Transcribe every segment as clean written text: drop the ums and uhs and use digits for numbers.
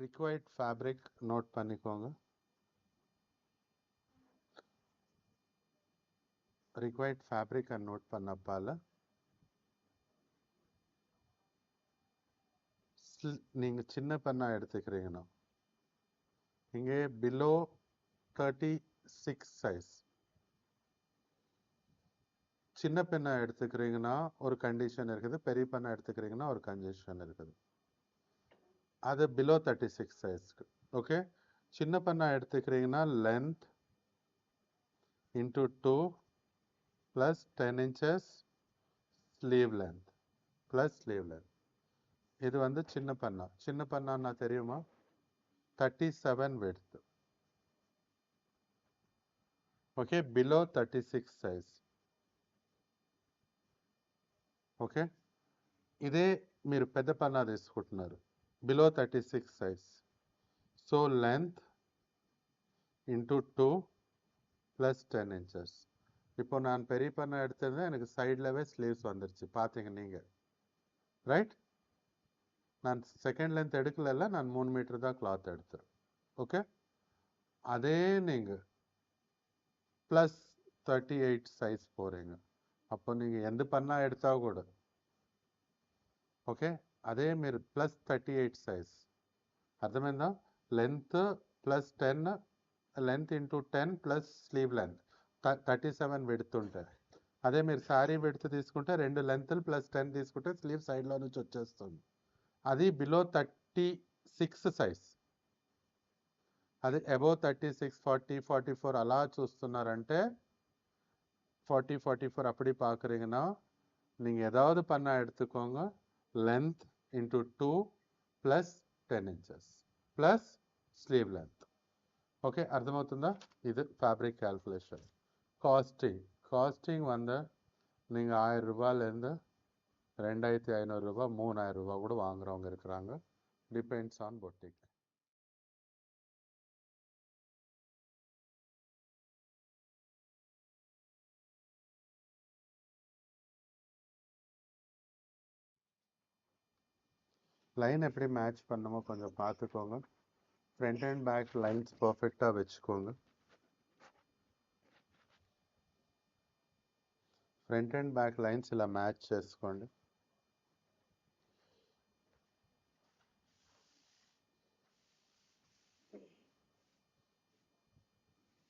Required fabric note பண்ணிக்கோங்க. Required fabric note பண்ணப்பால நீங்கள் சின்ன பென்னா எடுத்துக்கிறீங்கன்னா இங்கே பிலோ 36 சைஸ். சின்ன பெண்ணை எடுத்துக்கிறீங்கன்னா ஒரு கண்டிஷன் இருக்குது, பெரிய பெண்ணை எடுத்துக்கிறீங்கன்னா ஒரு கண்டிஷன் இருக்குது. அது பிலோ 36 சைஸ்க்கு. ஓகே, சின்ன பெண்ணை எடுத்துக்கிறீங்கன்னா length into 2 plus 10 inches sleeve length plus sleeve length. இது வந்து சின்ன பெண்ணா. சின்ன பெண்ணான்னா தெரியுமா? 37 width. Okay, below 36 size. Okay, ఇదే మీరు పెద్ద పన్నా తీసుకుంటున్నారు, below 36 size. So length into 2 plus 10 inches. இப்போ நான் பெரிய பண்ண எடுத்திருந்தேன், எனக்கு சைட்லவே ஸ்லீவ்ஸ் வந்துருச்சு பார்த்தீங்க நீங்கள், ரைட்? நான் செகண்ட் லென்த் எடுக்கல, நான் 3 மீட்டர் தான் கிளாத் எடுத்தேன். ஓகே, அதே நீங்கள் ப்ளஸ் 38 సైజ్ போகிறீங்க, அப்போ நீங்கள் எந்த పన్నా எடுத்தா கூட ఓకే, అదే మీరు ప్లస్ 38 సైజ్. అర్థమైందా? Length plus 10, length into 10 plus sleeve length 37 width ఉంటుంది. అదే మీరు శారీ విడ్త్ తీసుకుంటే 2 లెంత్లు ప్లస్ 10 తీసుకుంటే స్లీవ్ సైడ్లో నుంచి వచ్చేస్తుంది. అది బిలో 36 సైజ్. అది అబోవ్ 36, 40, 44 అలా చూస్తున్నారంటే 40, 44 அப்படி பார்க்குறீங்கன்னா நீங்கள் ஏதாவது பண்ண எடுத்துக்கோங்க. length into 2 plus 10 inches plus sleeve length. Okay, అర్థమవుతుందా? ఇది ఫ్యాబ్రిక్ క్యాల్కులేషన్. కాస్టింగ్ வந்து நீங்கள் 1000 ரூபாயிலேருந்து 2500 ரூபா 3000 ரூபா கூட வாங்குறவங்க இருக்கிறாங்க. Depends on boutique. லைன் எப்படி மேட்ச் பண்ணுமோ கொஞ்சம் பார்த்துக்கோங்க. ఫ్రంట్ అండ్ బ్యాక్ లైన్స్ పర్ఫెక్ట్గా వెచ్చుకోండి. ఫ్రంట్ అండ్ బ్యాక్ లైన్స్ ఇలా మ్యాచ్ చేసుకోండి.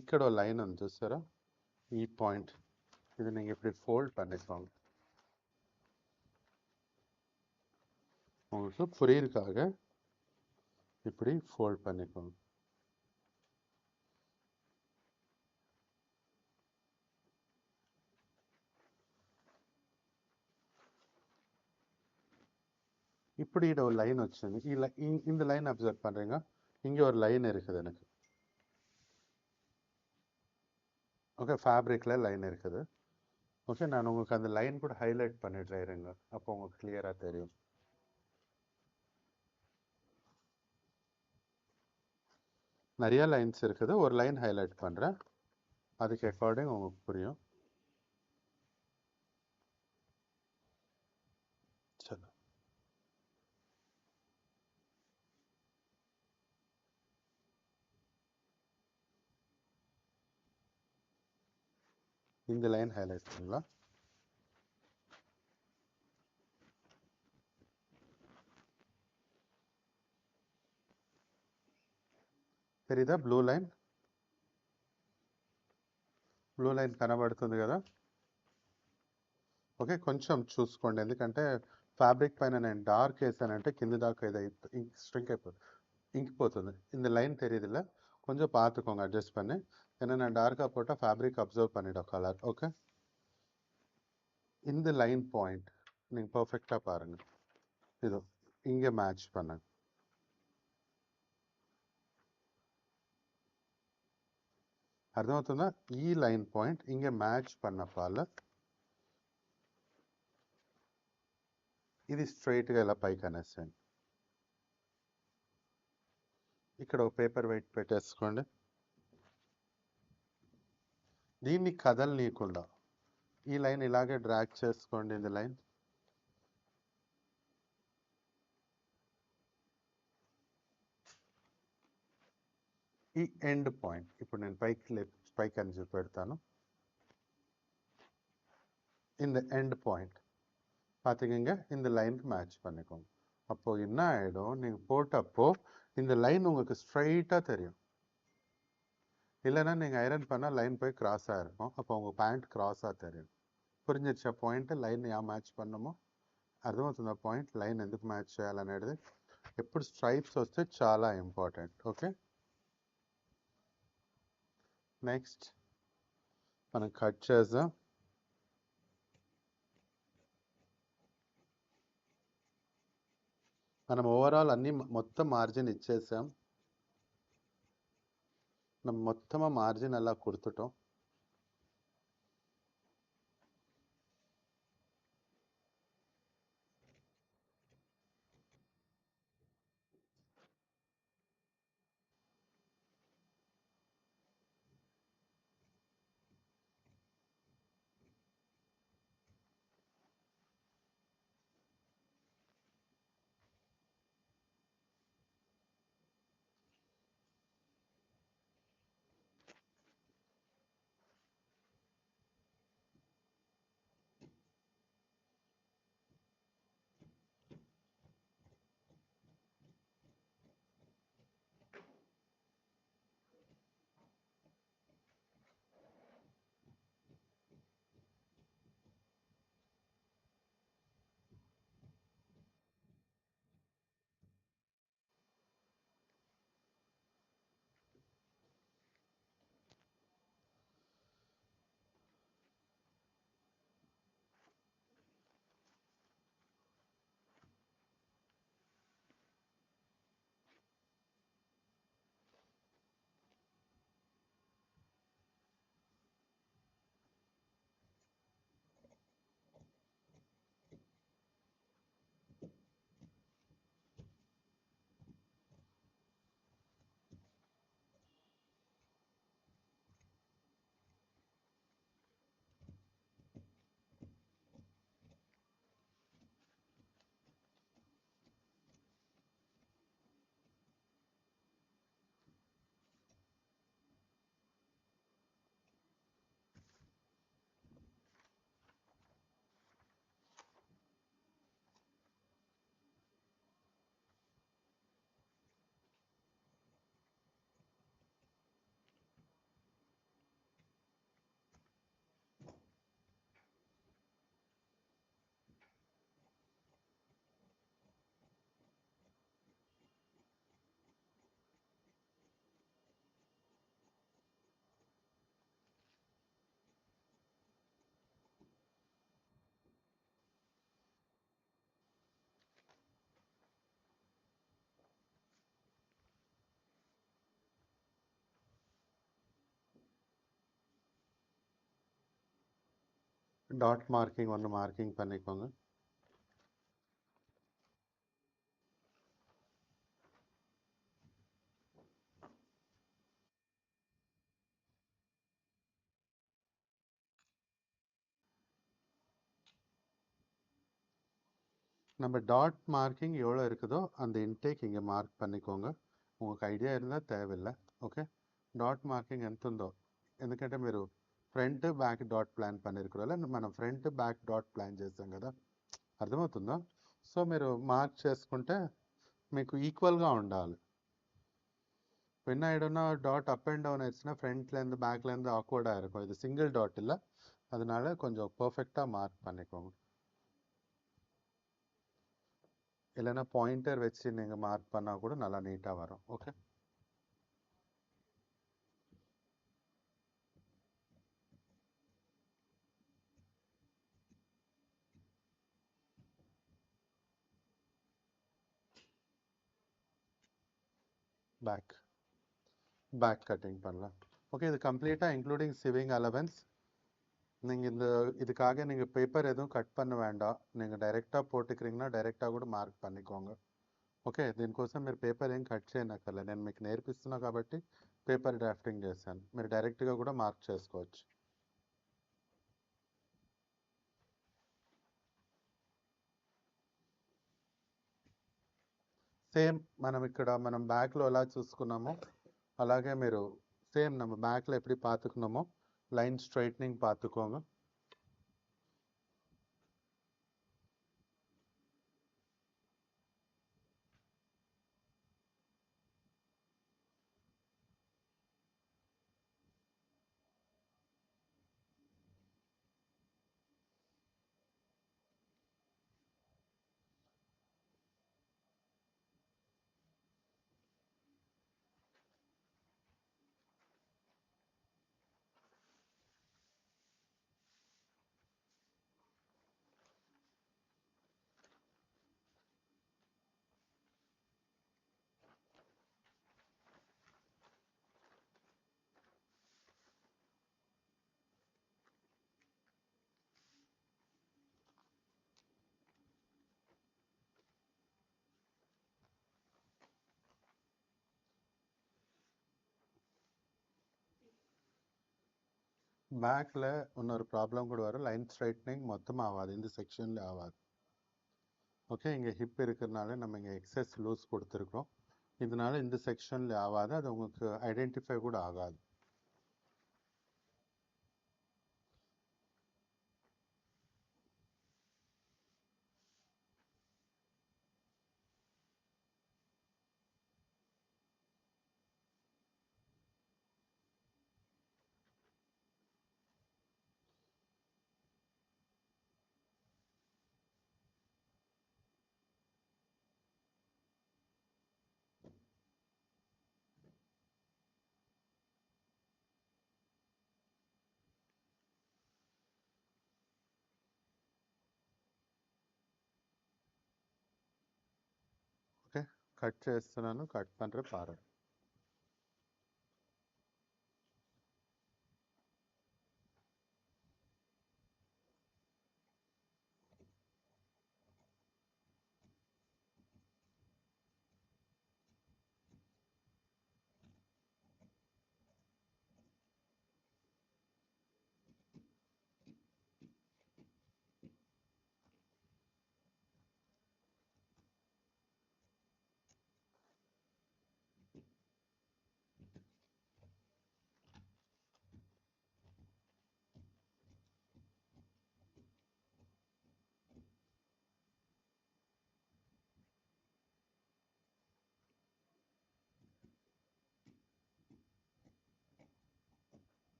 ఇక్కడ లైన్ ఉంది చూసారా, ఈ పాయింట్, இது நீங்கள் இப்படி ஃபோல்ட் பண்ணிக்கோங்க. உங்களுக்கு புரியுறதுக்காக இப்படி ஃபோல்ட் பண்ணிக்கோங்க. இப்படி ஒரு லைன் వచ్చింది. இந்த லைன் அப்சர்வ் பண்ணுறீங்க, இங்கே ஒரு லைன் இருக்குது எனக்கு. ஓகே, ஃபேப்ரிக்கில் லைன் இருக்குது. ஓகே, நான் உங்களுக்கு அந்த லைன் கூட ஹைலைட் பண்ணிடுறேன் இருங்க, அப்போ உங்களுக்கு கிளியராக தெரியும். நிறைய லைன்ஸ் இருக்குது, ஒரு லைன் ஹைலைட் பண்ணுறேன், அதுக்கு அக்கார்டிங் உங்களுக்கு புரியும். சரி, இந்த லைன் ஹைலைட் பண்ணலாம். తెలీదా? బ్లూ లైన్ కనబడుతుంది కదా. ఓకే, కొంచెం చూసుకోండి, ఎందుకంటే ఫ్యాబ్రిక్ పైన నేను డార్క్ వేసానంటే కింద దాకా ఇది ஸ்ட்ரிங்க் ఇంకిపోతుంది. இந்த லைன் தெரியுதுல்ல, கொஞ்சம் பார்த்துக்கோங்க அட்ஜஸ்ட் பண்ணி. ஏன்னா நான் டார்க்காக போட்டால் ஃபேப்ரிக் அப்சர்வ் பண்ணிடும் கலர். ஓகே, இந்த லைன் பாயிண்ட் நீங்கள் பர்ஃபெக்டாக பாருங்கள், இது இங்கே மேட்ச் பண்ணுங்க. అర్థమవుతుందా? ఈ లైన్ పాయింట్ ఇంకే మ్యాచ్ పన్నపాల ఇది స్ట్రైట్గా ఇలా పైకి అనేసేయండి. ఇక్కడ ఒక పేపర్ వెయిట్ పెట్టేసుకోండి. దీన్ని కదలనీయకుండా ఈ లైన్ ఇలాగే డ్రాగ్ చేసుకోండి. ఇది లైన్ ఈ ఎండ్ పాయింట్ ఇప్పుడు నేను పైకి అని చూపెడతాను. இந்த எண்ட் பாயிண்ட் பார்த்தீங்க, இந்த லைனுக்கு மேட்ச் பண்ணிக்கோங்க. அப்போது என்ன ஆகிடும், நீங்கள் போட்டப்போ இந்த லைன் உங்களுக்கு ஸ்ட்ரைட்டாக தெரியும். இல்லைன்னா நீங்கள் ஐரன் பண்ணால் லைன் போய் క్రాஸாக இருக்கும். அப்போ உங்கள் ప్యాంట్ క్రాஸాக தெரியும். పురిஞ்சிருచా పాయింట్? లైన్ యా మ్యాచ్ పన్నామో అర్థమవుతుందా? పాయింట్ లైన్ ఎందుకు మ్యాచ్ చేయాలనేది ఎప్పుడు స్ట్రైప్స్ వస్తే చాలా ఇంపార్టెంట్. ఓకే, నెక్స్ట్ మనం కట్ చేద్దాం. మనం ఓవరాల్ అన్ని మొత్తం మార్జిన్ ఇచ్చేసాం. நம்ம மொத்தமாக மார்ஜின் எல்லாம் கொடுத்துட்டோம். டாட் மார்க்கிங் ஒன்று மார்க்கிங் பண்ணிக்கோங்க. நம்ம டாட் மார்க்கிங் எவ்வளோ இருக்குதோ அந்த இன்டேக் இங்கே మార్క్ பண்ணிக்கோங்க. உங்களுக்கு ఐడియా இருந்தால் தேவையில்லை. ఓకే, డాట్ మార్కింగ్ ఎంత ఉందో, ఎందుకంటే మీరు ఫ్రంట్ బ్యాక్ డాట్ ప్లాన్ పనిరుకురాల మనం ఫ్రంట్ బ్యాక్ డాట్ ప్లాన్ చేసాం కదా, అర్థమవుతుందా? సో మీరు మార్క్ చేసుకుంటే మీకు ఈక్వల్గా ఉండాలి. என்ன ஆகிடும்னா டாட் அப் அண்ட் டவுன் ஆயிடுச்சுன்னா ஃப்ரண்ட்லேருந்து பேக்லேருந்து ஆக்வர்டாக இருக்கும். இது சிங்கிள் டாட் இல்லை, அதனால கொஞ்சம் பர்ஃபெக்டாக மார்க் பண்ணிக்கோங்க. இல்லைன்னா பாயிண்டர் வச்சு நீங்கள் மார்க் பண்ணால் கூட நல்லா நீட்டாக வரும். ஓகே, பேக் கட்டிங் பண்ணலாம். ஓகே, இது கம்ப்ளீட்டாக இன்க்ளூடிங் சிவிங் அலவன்ஸ். நீங்கள் இதுக்காக நீங்கள் பேப்பர் எதுவும் కట్ பண்ண வேண்டாம். நீங்கள் డైరెక్టాக పోటుக்கிறீங்கன்னா డైరెక్టాக కూడా మార్క్ பண்ணிக்கோங்க. ఓకే, దీనికోసం మీరు పేపర్ ఏం కట్ చేయనక్కర్లే. నేను మీకు నేర్పిస్తున్నా కాబట్టి పేపర్ డ్రాఫ్టింగ్ చేశాను. మీరు డైరెక్ట్గా కూడా మార్క్ చేసుకోవచ్చు. సేమ్ మనం ఇక్కడ బ్యాక్లో ఎలా చూసుకున్నామో అలాగే మీరు సేమ్ நம்ம பேக்கில் எப்படி பார்த்துக்கணுமோ லைன் ஸ்ட்ரைட்னிங் பார்த்துக்கோங்க. பேக்கில் இன்னொரு ப்ராப்ளம் கூட வரும், லைன் ஸ்ட்ரைட்னிங் மொத்தமாக ஆகாது, இந்த செக்ஷனில் ஆகாது. ஓகே, இங்கே ஹிப் இருக்கிறதுனால நம்ம இங்கே எக்ஸஸ் லூஸ் கொடுத்துருக்குறோம், இதனால இந்த செக்ஷனில் ஆகாது, அது உங்களுக்கு ஐடென்டிஃபை கூட ஆகாது. ఓకే, కట్ చేస్తున్నాను, కట్ பண்ணுற பாரு.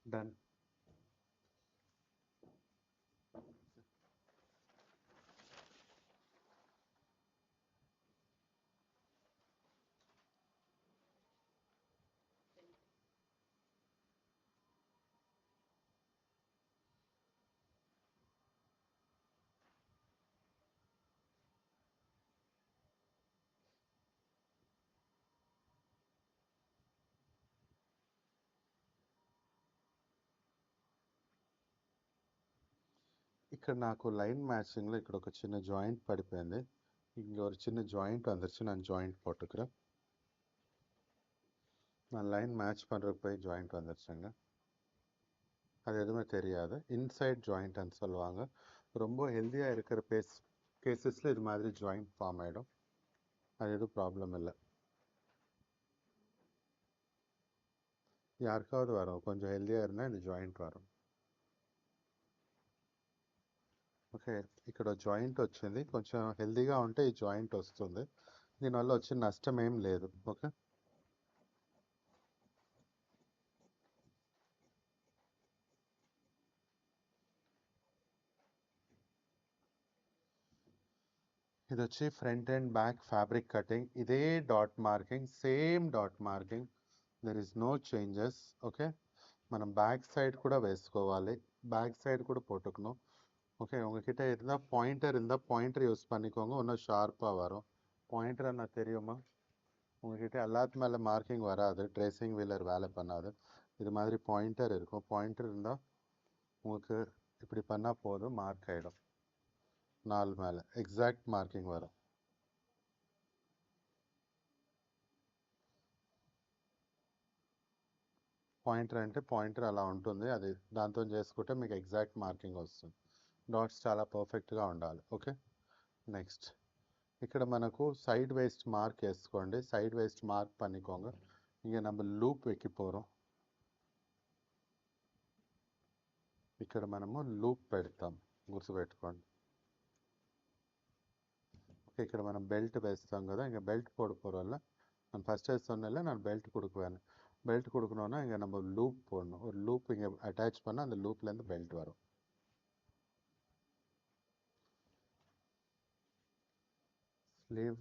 டன். ఇక్కడ నాకు లైన్ మ్యాచింగ్లో ఇక్కడ ఒక చిన్న జాయింట్ పడిపోయింది. இங்கே ஒரு சின்ன ஜாயிண்ட் வந்துருச்சு. நான் ஜாயிண்ட் போட்டுக்கிறேன். நான் லைன் மேட்ச் பண்ணுறதுக்கு போய் ஜாயிண்ட் வந்துருச்சுங்க. அது எதுவுமே தெரியாது. இன்சைட் ஜாயிண்ட்னு சொல்லுவாங்க. ரொம்ப ஹெல்த்தியாக இருக்கிற கேசஸில் இது மாதிரி ஜாயிண்ட் ஃபார்ம் ஆகிடும். அது எதுவும் ப்ராப்ளம் இல்லை. யாருக்காவது வரும். கொஞ்சம் ஹెల్దిగా இருந்தால் இந்த జాయింట్ వரும். ఓకే, ఇక్కడ జాయింట్ వచ్చింది. కొంచెం హెల్దీగా ఉంటే ఈ జాయింట్ వస్తుంది. దీనివల్ల వచ్చిన నష్టం ఏం లేదు. ఓకే, ఇది వచ్చి front and back fabric cutting. ఇదే dot marking, same dot marking, there is no changes. Okay, మనం பேக் சைடு கூட வேసుకోవాలి. பேக் சைடு கூட போட்டுக்கணும். ஓகே, உங்ககிட்ட இருந்தால் பாயிண்டர் இருந்தால் பாயிண்டர் யூஸ் பண்ணிக்கோங்க. இன்னும் ஷார்ப்பாக வரும். பாயிண்டர் என்ன தெரியுமா? உங்ககிட்ட எல்லாத்து மேலே மார்க்கிங் வராது. ட்ரேசிங் வீலர் வேலை பண்ணாது. இது மாதிரி பாயிண்டர் இருக்கும். பாயிண்டர் இருந்தால் உங்களுக்கு இப்படி பண்ணால் போதும், மார்க் ஆகிடும். நாலு மேலே எக்ஸாக்ட் మార్కింగ్ వரும். పాయింటర్ అంటే పాయింటర్ అలా ఉంటుంది. అది దాంతో చేసుకుంటే మీకు ఎగ్జాక్ట్ మార్కింగ్ వస్తుంది. డాట్స్ చాలా పర్ఫెక్ట్గా ఉండాలి. ఓకే, నెక్స్ట్ ఇక్కడ మనకు సైడ్ వేస్ట్ మార్క్ వేసుకోండి. సైడ్ వేస్ట్ మార్క్ பண்ணிக்கோங்க. இங்கே நம்ம లూప్ வைக்க போகிறோம். ఇక్కడ మనము లూప్ పెడతాం, గుర్తుపెట్టుకోండి. ஓகே, ఇక్కడ మనం బెల్ట్ వేస్తాం కదా. இங்கே பெல்ட் போட போகிறோம்ல. நான் ஃபஸ்ட்டே சொன்னேன்ல, நான் பெல்ட் கொடுக்குவேன். பெல்ட் கொடுக்கணுன்னா இங்கே நம்ம லூப் போடணும். ஒரு லூப் இங்கே அட்டாச் பண்ணால் அந்த லூப்லேருந்து பெல்ட் வரும். Sleeve,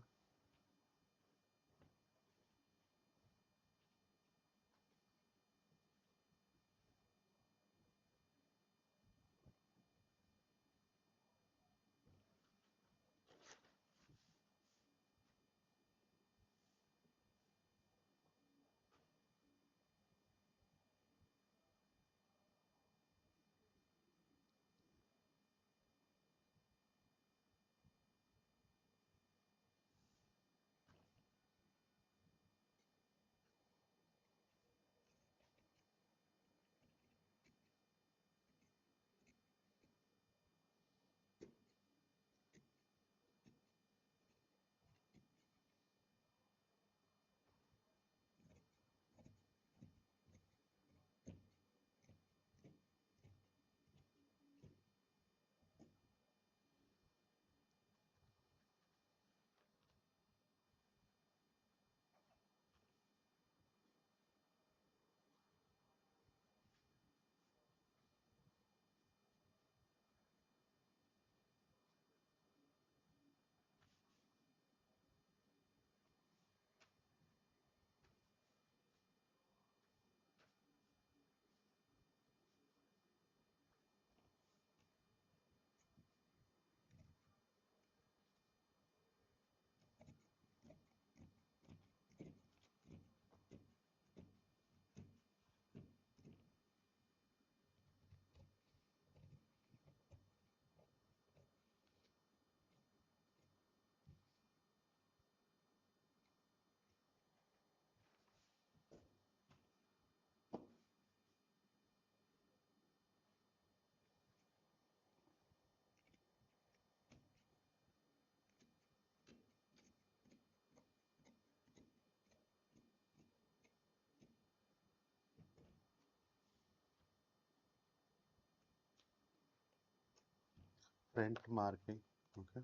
front marking. Okay,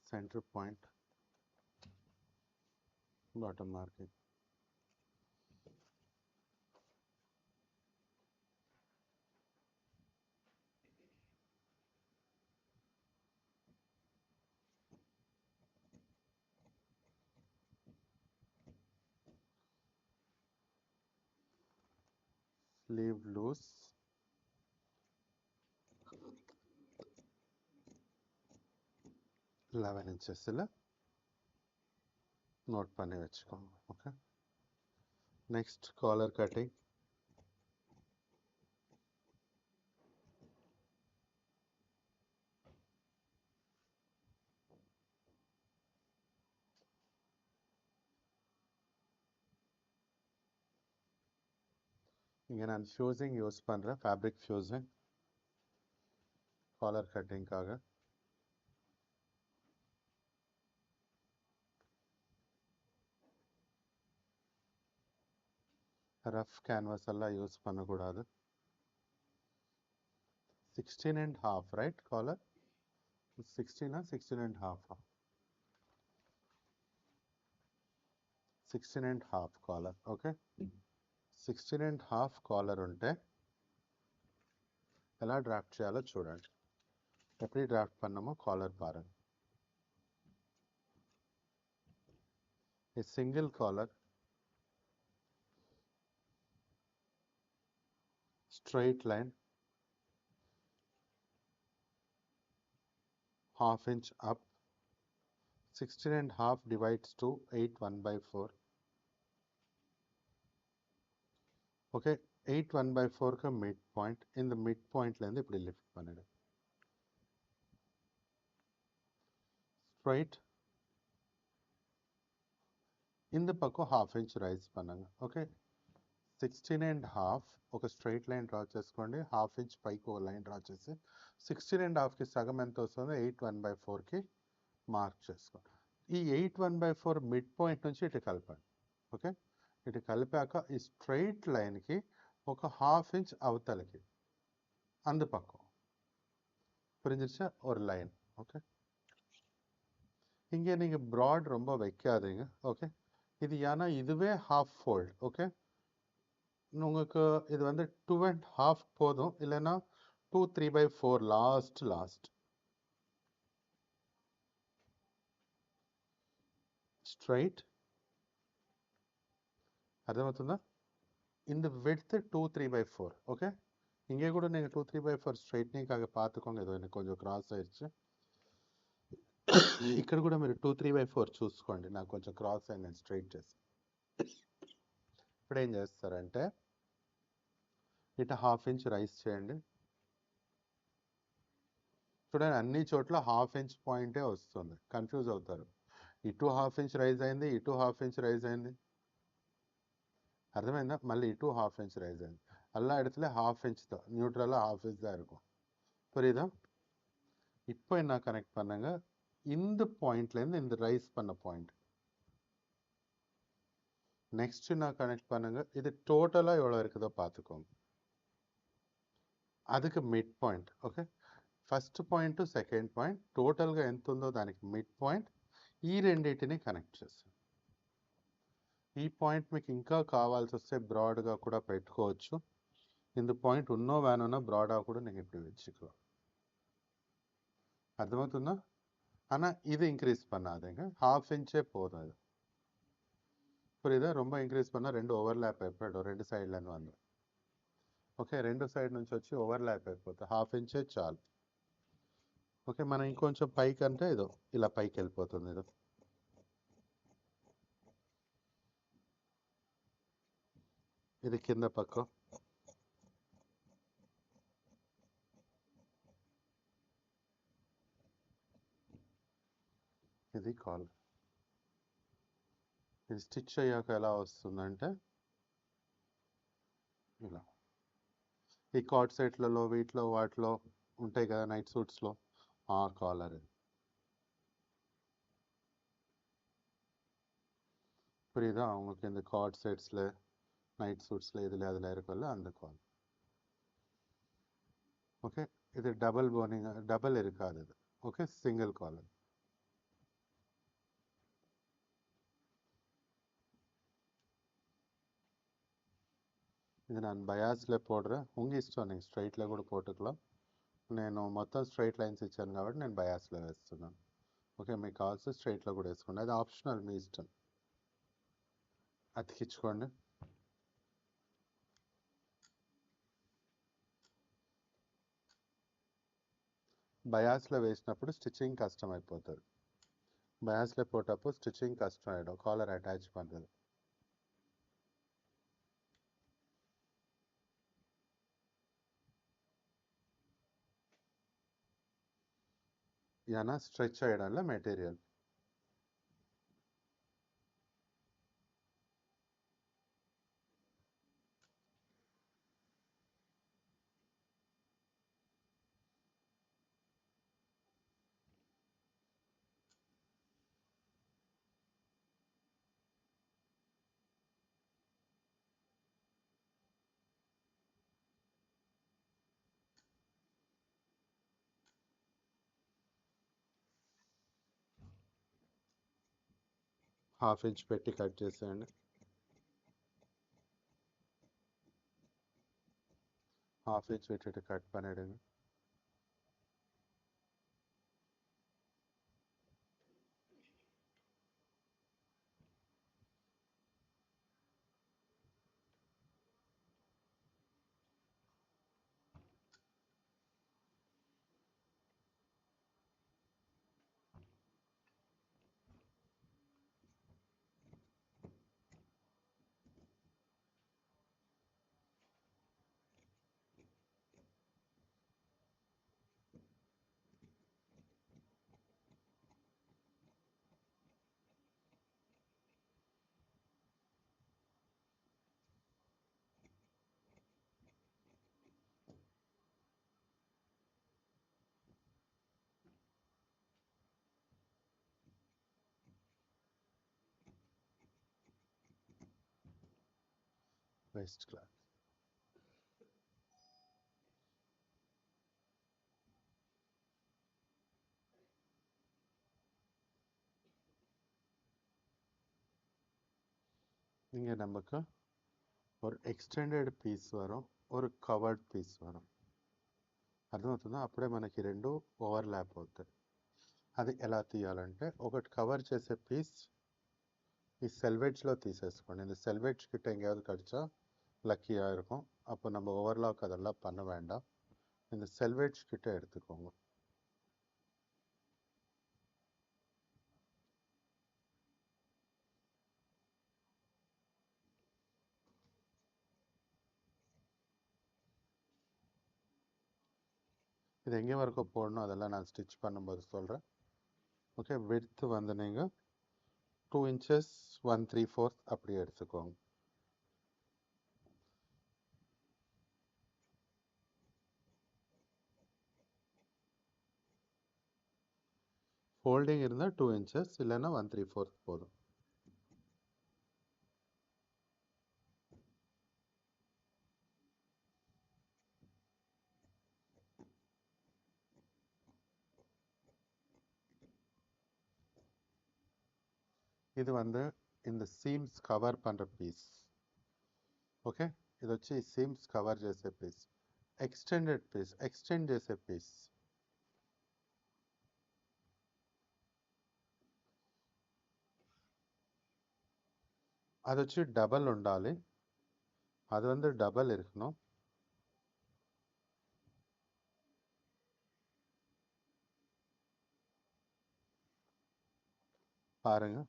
centre point, bottom marking. Sleeve loose, 11 ఇంచెస్ல நோட் பண்ணி வச்சுக்கோங்க. Okay, next collar cutting. இங்கே நான் ஃபியூசிங் யூஸ் பண்ணுறேன், ஃபேப்ரிக் ஃபியூசிங் காலர் கட்டிங்காக. ரஃப் கேன்வாஸ் எல்லாம் யூஸ் பண்ணக்கூடாது. 16.5 right collar, 16 16.5 16.5 collar. Okay, 16.5 collar ఉంటే ఎలా డ్రాఫ్ట్ చేయాలో చూడండి. எப்படி డ్రాఫ్ట్ பண்ணமோ కాలర్ பாருங்க. a single collar, straight line, half inch up, 16.5 divides to 8 1/4. okay, 8 1/4 का मिड पॉइंट, இந்த மிட் பாயிண்ட்ல இருந்து இப்படி லிஃப்ட் பண்ணிடு. ஸ்ட்ரைட் இந்த பக்கம் హాఫ్ ఇంచ్ రైజ్ பண்ணுங்க. ఓకే, 16.5 ఒక స్ట్రైట్ లైన్ డ్రా చేసుకోండి. హాఫ్ ఇంచ్ పైకి ఒక లైన్ డ్రా చేసి 16.5కి సగం ఎంత వస్తుందో 8 1/4కి మార్క్ చేసుకోండి. ఈ 8 1/4 మిడ్ పాయింట్ నుంచి ఇటు కలపండి. ఓకే, ఇటు కలిపాక ఈ స్ట్రైట్ లైన్కి ఒక హాఫ్ ఇంచ్ అవతలకి அந்த பக்கம் புரிஞ்சிருச்சா ஒரு லைன். ஓகே, இங்கே நீங்கள் ப்ராட் ரொம்ப வைக்காதீங்க. ஓகே, இது ஏன்னா இதுவே ஹாஃப் ஃபோல்ட். ஓகே, உங்களுக்கு இது வந்து 2.5 போதும், இல்லைன்னா 2 3/4 లాస్ట్ స్ట్రైట్. అర్థమవుతుందా? இந்த விட்த் 2 3/4. ఓకే, இங்கே கூட நீங்கள் 2 3/4 స్ట్రైట్నింగ్காக பார்த்துக்கோங்க. ఏదో எனக்கு కొంచెం క్రాస్ ఆయిடுச்சு. ఇక్కడ కూడా మీరు 2 3/4 చూసుకోండి. నాకు కొంచెం క్రాస్ అయింది, నేను స్ట్రైట్ చేసి. ఇప్పుడు ఏం చేస్తారంటే ఇటు హాఫ్ ఇంచ్ రైస్ చేయండి. చూడండి, అన్ని చోట్ల హాఫ్ ఇంచ్ పాయింటే వస్తుంది, కన్ఫ్యూజ్ అవుతారు. ఇటు హాఫ్ ఇంచ్ రైజ్ అయింది, ఇటు హాఫ్ ఇంచ్ రైజ్ అయింది. అర్థమైందా? మళ్ళీ ఇటు హాఫ్ ఇంచ్ ரைஸ் ஆகுது. எல்லா இடத்துலையும் ஹாஃப் இன்ச் தான், நியூட்ரலாக ஹாஃப் இன்ச் தான் இருக்கும். புரியுதா? இப்போ என்ன கனெக்ட் பண்ணுங்க, இந்த பாயிண்ட்லேருந்து இந்த ரைஸ் பண்ண பாயிண்ட் நெக்ஸ்ட் நான் கனெக்ட் பண்ணுங்க. இது டோட்டலாக எவ்வளோ இருக்குதோ பார்த்துக்கோங்க. அதுக்கு mid point. Okay, first point to second point టోటల్గా ఎంత ఉందో దానికి మిడ్ పాయింట్. ఈ రెండింటిని కనెక్ట్ చేస్తాం. ఈ పాయింట్ మీకు ఇంకా కావాల్సి వస్తే బ్రాడ్గా కూడా పెట్టుకోవచ్చు. இந்த பாயிண்ட் இன்னும் வேணும்னா ப்ராடாக கூட நீங்கள் இப்படி வச்சுக்கலாம். அர்த்தமవుతుందా? ஆனால் இது இன்க்ரீஸ் பண்ணாதீங்க, ஹாஃப் இன்ச்சே போதும். இது புரியுதா? ரொம்ப ఇంక్రీజ్ பண்ணால் రెండు ఓవర్లాప్ అయిపోయాడు, రెండు సైడ్లను వంద. ఓకే, రెండు సైడ్ నుంచి వచ్చి ఓవర్లాప్ అయిపోతుంది. హాఫ్ ఇంచే చాలు. ఓకే, మనం ఇంకొంచెం పైకి అంటే ఇదో ఇలా పైకి వెళ్ళిపోతుంది. ఇదో ఇది కింద పక్క, ఇది కాలర్. ఇది స్టిచ్ అయ్యాక ఎలా వస్తుందంటే ఇలా. ఈ కార్డ్ సెట్లలో వీటిలో వాటిలో ఉంటాయి కదా నైట్ సూట్స్లో, ఆ కాలర్ ఇది. புரியுதா அவங்களுக்கு? இந்த கார்ட் செட்ஸில் நைட் சூட்ஸில் இதில் அதில் இருக்குல்ல அந்த கால். ஓகே, இது டபுள் போனிங், டபுள் இருக்காது இது. Okay, single collar. ఇది నేను బయాస్లో పోடுறேன், உங்கள் ఇష్టం, நீங்கள் స్ట్రైట్లో కూడా పోட்டுக்கலாம். నేను మొత్తం స్ట్రైట్ లైన్స్ ఇచ్చాను కాబట్టి నేను బయాస్లో వేస్తున్నాను. ఓకే, మీకు కావాల్సి స్ట్రైట్లో కూడా వేసుకోండి, అది ఆప్షనల్, మీ ఇష్టం. అతికించుకోండి. బయాస్లో వేసినప్పుడు స్టిచ్చింగ్ కష్టం అయిపోతుంది. బయాస్లో పోటప్పుడు స్టిచ్చింగ్ కష్టం ఆயிடும், காலர் அட்டாச் பண்ணுறது. ஏன்னா ஸ்ட்ரெச் ஆகிடும்ல மெட்டீரியல். హాఫ్ ఇంచ్ పెట్టి కట్ చేసేయండి. హాఫ్ ఇంచ్ விட்டுட்டு கட் பண்ணிடுங்க. Waist cloth. இங்கே நமக்கு ஒரு ఎక్స్టెండెడ్ పీస్ వరం ஒரு కవర్డ్ పీస్ వరం అర్థమవుతుందా? అప్పుడే మనకి రెండు ఓవర్లాప్ అవుతాయి. అది ఎలా తీయాలంటే ఒకటి కవర్ చేసే పీస్ ఈ செல்வேஜ்ல తీసేసుకోండి. இந்த செல்வேஜ் கிட்ட எங்கேயாவது கடிச்சா லக்கியாக இருக்கும். அப்போ நம்ம ஓவர்லாக் அதெல்லாம் பண்ண வேண்டாம். இந்த செல்வேஜ் கிட்ட எடுத்துக்கோங்க. இது எங்கே வரைக்கும் போடணும் அதெல்லாம் நான் ஸ்டிச் பண்ணும்போது சொல்கிறேன். ஓகே, விட்த் வந்து நீங்கள் 2 inches 1/3/4 அப்படி எடுத்துக்கோங்க. ஃபோல்டிங் இருந்தால் 2 inches இல்லைன்னா 1/3/4 போதும். இது வந்து இந்த సీమ్స్ కవర్ பண்ணுற పీస్. ఓకే, ఇది వచ్చి సీమ్స్ కవర్ చేసే పీస్. ఎక్స్టెండెడ్ పీస్, ఎక్స్టెండ్ చేసే పీస్. அது வச்சு டபுள் ఉండాలి. அது வந்து டபுள் இருக்கணும். பாருங்க,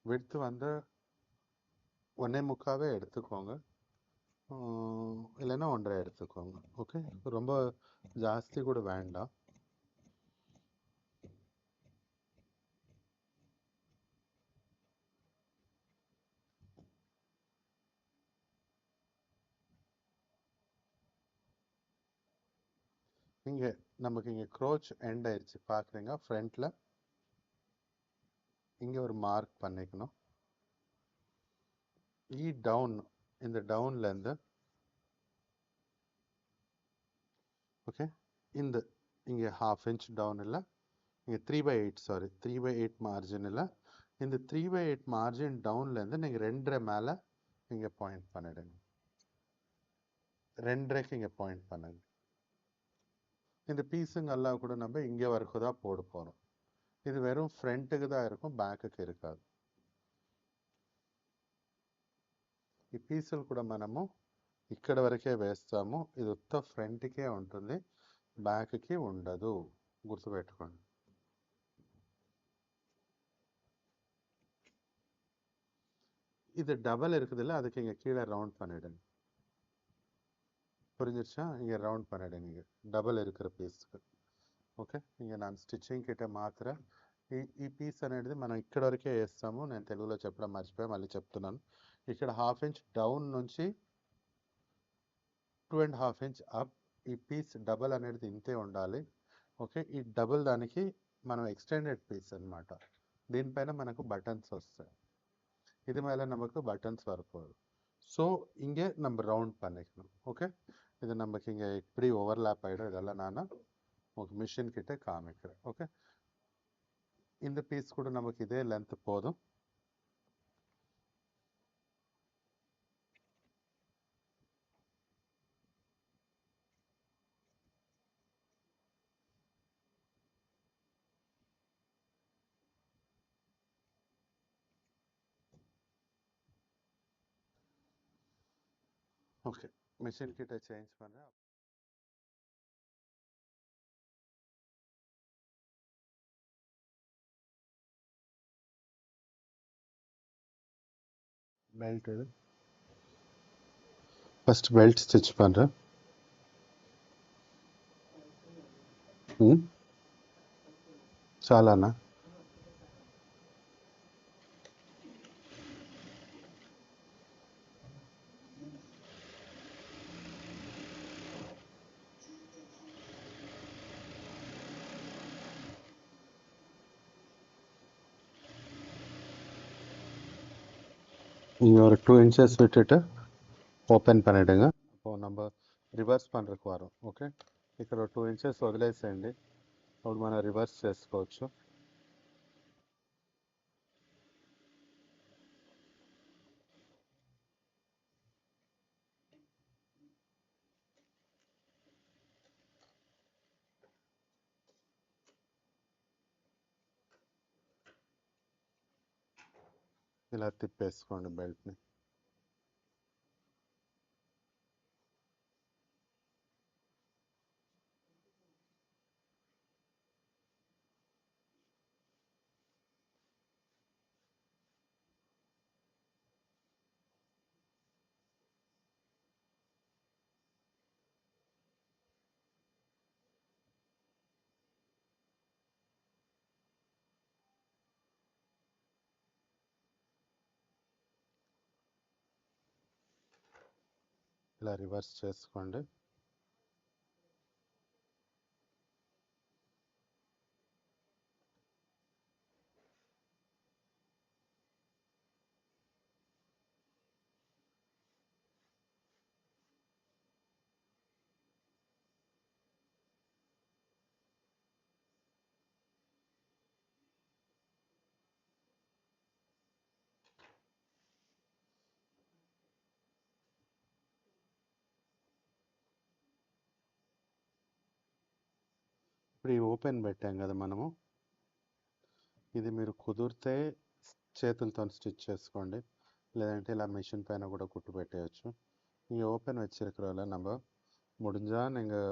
விட்த் வந்து 1.25 எடுத்துக்கோங்க, இல்லைன்னா 1.5 எடுத்துக்கோங்க. ஓகே, ரொம்ப ஜாஸ்தி கூட வேண்டாம். இங்கே நமக்கு இங்கே க்ரோச் எண்ட் ஆயிடுச்சு பார்க்குறீங்க. ஃப்ரண்ட்டில் இங்கே ஒரு மார்க் பண்ணிக்கணும். டவுன், இந்த டவுன்லேருந்து ஓகே, இந்த இங்கே 1/2 inch டவுன் இல்லை, இங்கே 3/8 சாரி 3/8 மார்ஜின் இல்லை. இந்த 3/8 மார்ஜின் டவுன்லேருந்து நீங்கள் 2.5 மேலே இங்கே பாயிண்ட் பண்ணிடுங்க. 2.5க்கு இங்கே பாயிண்ட் பண்ணுங்க. இந்த பீஸுங்கெல்லாம் கூட நம்ம இங்கே வரைக்கும் தான் போட போகிறோம். இது வெறும் ఫ్రంట్కి தான் இருக்கும், బ్యాక్కి இருக்காது. ఈ పీసులు కూడా మనము ఇక్కడ వరకే వేస్తాము. ఇది ఉత్త ఫ్రంట్కే ఉంటుంది, బ్యాక్కి ఉండదు, గుర్తుపెట్టుకోండి. இது டபுள் இருக்குதுல்ல, அதுக்கு இங்கே கீழே ரவுண்ட் பண்ணிடுங்க. புரிஞ்சிருச்சா? இங்கே ரவுண்ட் பண்ணிடுங்க இங்கே డబల్ இருக்கிற పీస్కి. ఓకే, ఇంక నేను స్టిచ్చింగ్ కిటే మాత్రం ఈ పీస్ అనేది మనం ఇక్కడ వరకే వేస్తాము. నేను తెలుగులో చెప్పడం మర్చిపోయి మళ్ళీ చెప్తున్నాను. ఇక్కడ 1/2 inch డౌన్ నుంచి 2.5 inch అప్. ఈ పీస్ డబల్ అనేది ఇంతే ఉండాలి. ఓకే, ఈ డబుల్ దానికి మనం ఎక్స్టెండెడ్ పీస్ అనమాట. దీనిపైన మనకు బటన్స్ వస్తాయి. இது மேலே நமக்கு பட்டன்ஸ் வரப்போகுது. ஸோ இங்கே நம்ம ரவுண்ட் பண்ணிக்கணும். ஓகே, இது நமக்கு இங்கே இப்படி ஓவர்லேப் ஆகிடும். இதெல்லாம் நான் உங்களுக்கு மிஷின் கிட்ட காமிக்கிறேன். ஓகே, இந்த பீஸ் கூட நமக்கு இதே லென்த் போதும். ஓகே, மிஷின் கிட்ட சேஞ்ச் பண்ணுறேன். பெல்ட் இது ஃபர்ஸ்ட் பெல்ட் ஸ்டிச் பண்ணுறேன். చాలానా? இங்கே ஒரு 2 inches விட்டுட்டு ఓపెన్ பண்ணிடுங்க. அப்போது நம்ம రివర్స్ பண்ணுறதுக்கு వరం. ఓకే, ఇక్కడ 2 inches వదిలేసేయండి. అప్పుడు మనం రివర్స్ చేసుకోవచ్చు. ఇలా తిప్పేసుకోండి బెల్ట్ని. ఇలా రివర్స్ చేసుకోండి. ఇప్పుడు ఈ ఓపెన్ పెట్టాం కదా మనము, ఇది మీరు కుదిరితే చేతులతో స్టిచ్ చేసుకోండి, లేదంటే ఇలా மிஷின் பையனை கூட குட்டு పెట్టేయచ్చు. நீங்கள் ஓப்பன் வச்சிருக்கிறவங்கள நம்ம முடிஞ்சால் நீங்கள்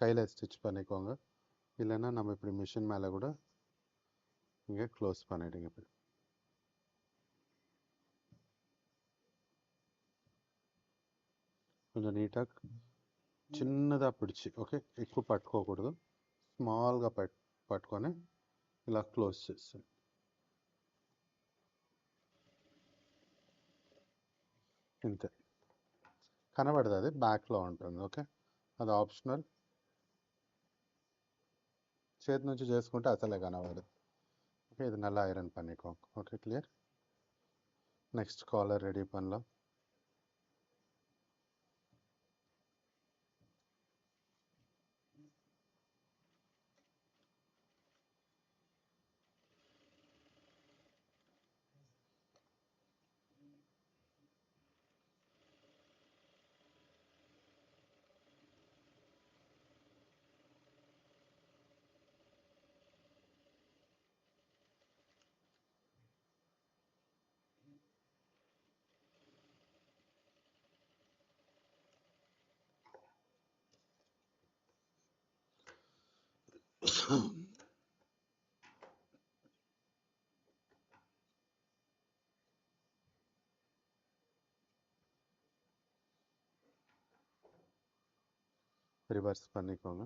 கையில் ஸ்டிச் பண்ணிக்கோங்க, இல்லைன்னா நம்ம இப்படி மிஷின் மேலே கூட இங்கே க்ளோஸ் பண்ணிவிடுங்க. இப்படி కొంచెం నీట్గా చిన్నదా పిడిచి, ఓకే, ఎక్కువ పట్టుకోకూడదు, స్మాల్గా పట్టుకొని ఇలా క్లోజ్ చేస్తాను. ఇంతే, కనబడదు, అది బ్యాక్లో ఉంటుంది. ఓకే, అది ఆప్షనల్. చేతి నుంచి చేసుకుంటే అసలే కనబడదు. ఓకే, ఇది నల్ల ఐరన్ పనికో. Okay, clear. Next collar ready పనిలో ரிவர்ஸ் பண்ணிக்கோங்க.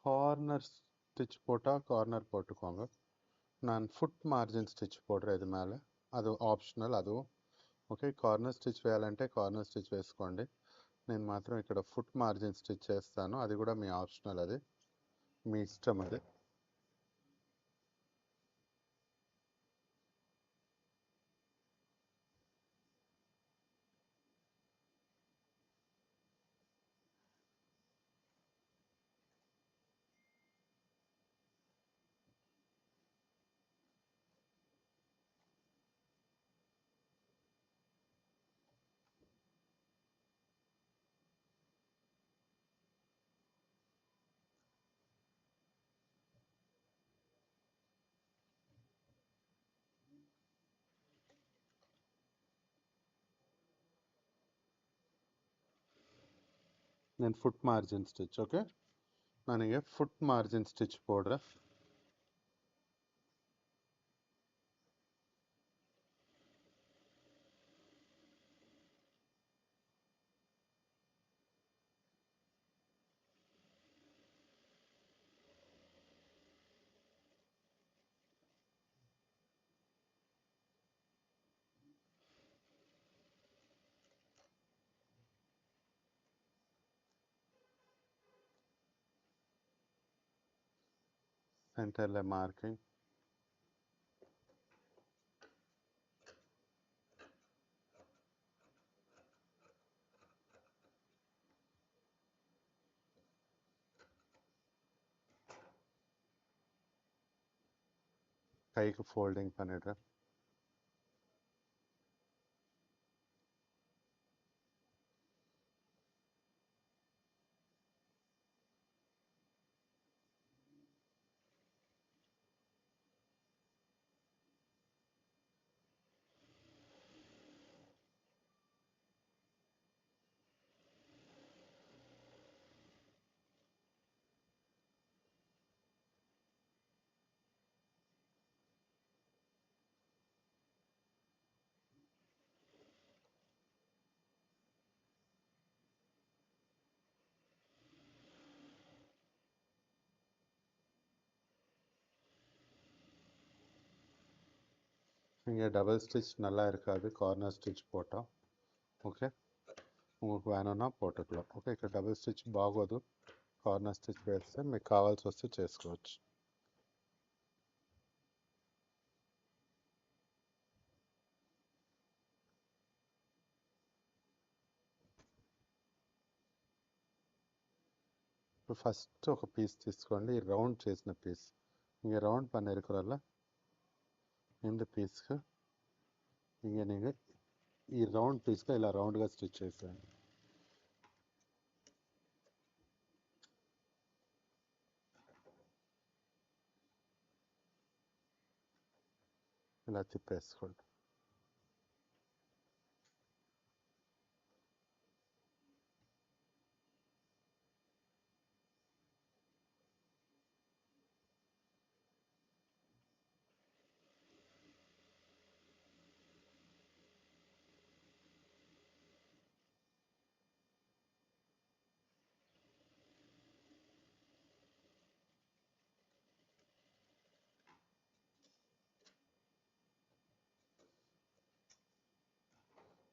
கார்னர் ஸ்டிச் போட்டால் கார்னர் போட்டுக்கோங்க. நான் ஃபுட் மார்ஜின் ஸ்டிச் போடுறேன் இது மேலே, అది ఆప్షనల్. అది ఓకే. కార్నర్ స్టిచ్ వేయాలంటే కార్నర్ స్టిచ్ వేసుకోండి. నేను మాత్రం ఇక్కడ ఫుట్ మార్జిన్ స్టిచ్ చేస్తాను. అది కూడా మీ ఆప్షనల్, అది మీ ఇష్టం అది. నేను ಫುಟ್ ಮಾರ್ಜಿನ್ ಸ್ಟಿಚ್. ಓಕೆ, ನನಗೆ ಫುಟ್ ಮಾರ್ಜಿನ್ ಸ್ಟಿಚ್ போடுறேன். ಸೆಂಟರ್ಲೆ ಮಾರ್ಕಿಂಗ್. கைக்கு ஃபோல்டிங் பண்ணிடுறேன். இங்கே டபுள் ஸ்டிச் நல்லா இருக்காது கார்னர் ஸ்டிச் போட்டால். ఓకే, உங்களுக்கு వేணும்నా పోట్టుకోవాలి. ఓకే, ఇక్కడ డబుల్ స్టిచ్ బాగోదు, కార్నర్ స్టిచ్ వేస్తే మీకు కావాల్సి వస్తే చేసుకోవచ్చు. இப்போ ఫస్ట్ ఒక పీస్ తీసుకోండి, రౌండ్ చేసిన పీస్. இங்கே ரவுண்ட் பண்ணியிருக்கிறோம்ல இந்த పీస్కి, இங்கே நீங்கள் ఈ రౌండ్ పీస్గా ఇలా రౌండ్గా స్టిచ్ చేసేయండి. ఇలా తిప్పేసుకోండి.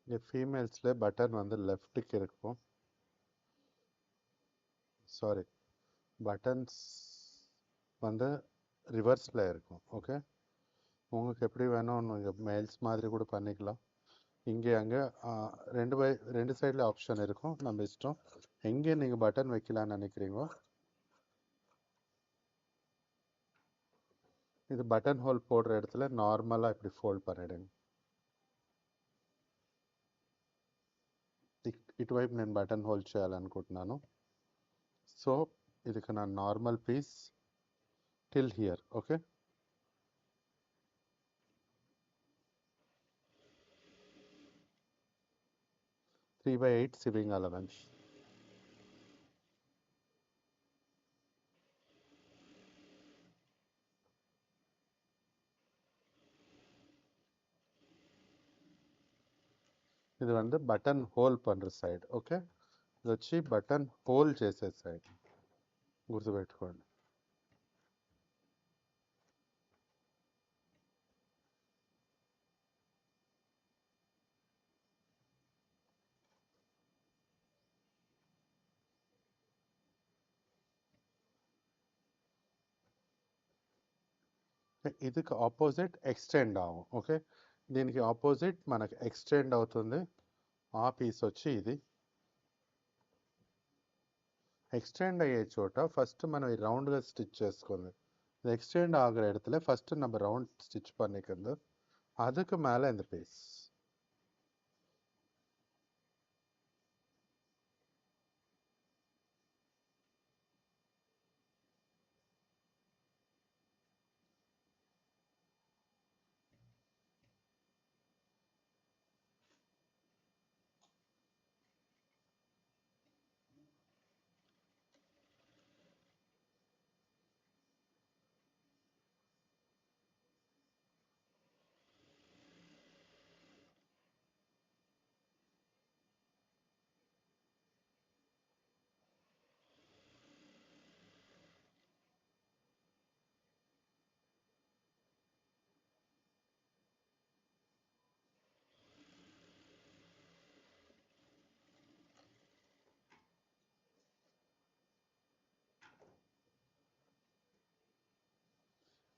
இங்கே ஃபீமேல்ஸில் பட்டன் வந்து லெஃப்ட்டுக்கு இருக்கும். சாரி, பட்டன்ஸ் வந்து ரிவர்ஸில் இருக்கும். ஓகே, உங்களுக்கு எப்படி வேணும் நீங்கள் மெயில்ஸ் மாதிரி கூட பண்ணிக்கலாம். இங்கே அங்கே ரெண்டு சைடில் ஆப்ஷன் இருக்கும், நம்ம இஷ்டம். எங்கே நீங்கள் பட்டன் வைக்கலான்னு நினைக்கிறீங்களோ, இது பட்டன் ஹோல் போடுற இடத்துல நார்மலாக இப்படி ஃபோல்ட் பண்ணிடுங்க. ఇటువైపు నేను బటన్ హోల్డ్ చేయాలనుకుంటున్నాను. సో ఇదికి నా normal piece till here. Okay, 3/8 sewing allowance. ఇది வந்து బటన్ హోల్ పண்ற సైడ్. ఓకే, ఇది వచ్చి బటన్ హోల్ చేసే సైడ్, గుర్తుపెట్టుకోండి. ఇదికి ఆపోజిట్ ఎక్స్టెండ్ అవ్వం. ఓకే, దీనికి ఆపోజిట్ మనకి ఎక్స్టెండ్ అవుతుంది. ఆ పీస్ వచ్చి ఇది எக்ஸ்டெண்ட் ஆகிய சோட்டா ஃபஸ்ட்டு మనం ఈ రౌండ్గా స్టిచ్ చేసుకుంది. இது எக்ஸ்டெண்ட் ஆகிற இடத்துல ஃபஸ்ட்டு நம்ம ரவுண்ட் ஸ்டிச் பண்ணிக்கிறது. அதுக்கு மேலே இந்த பீஸ்.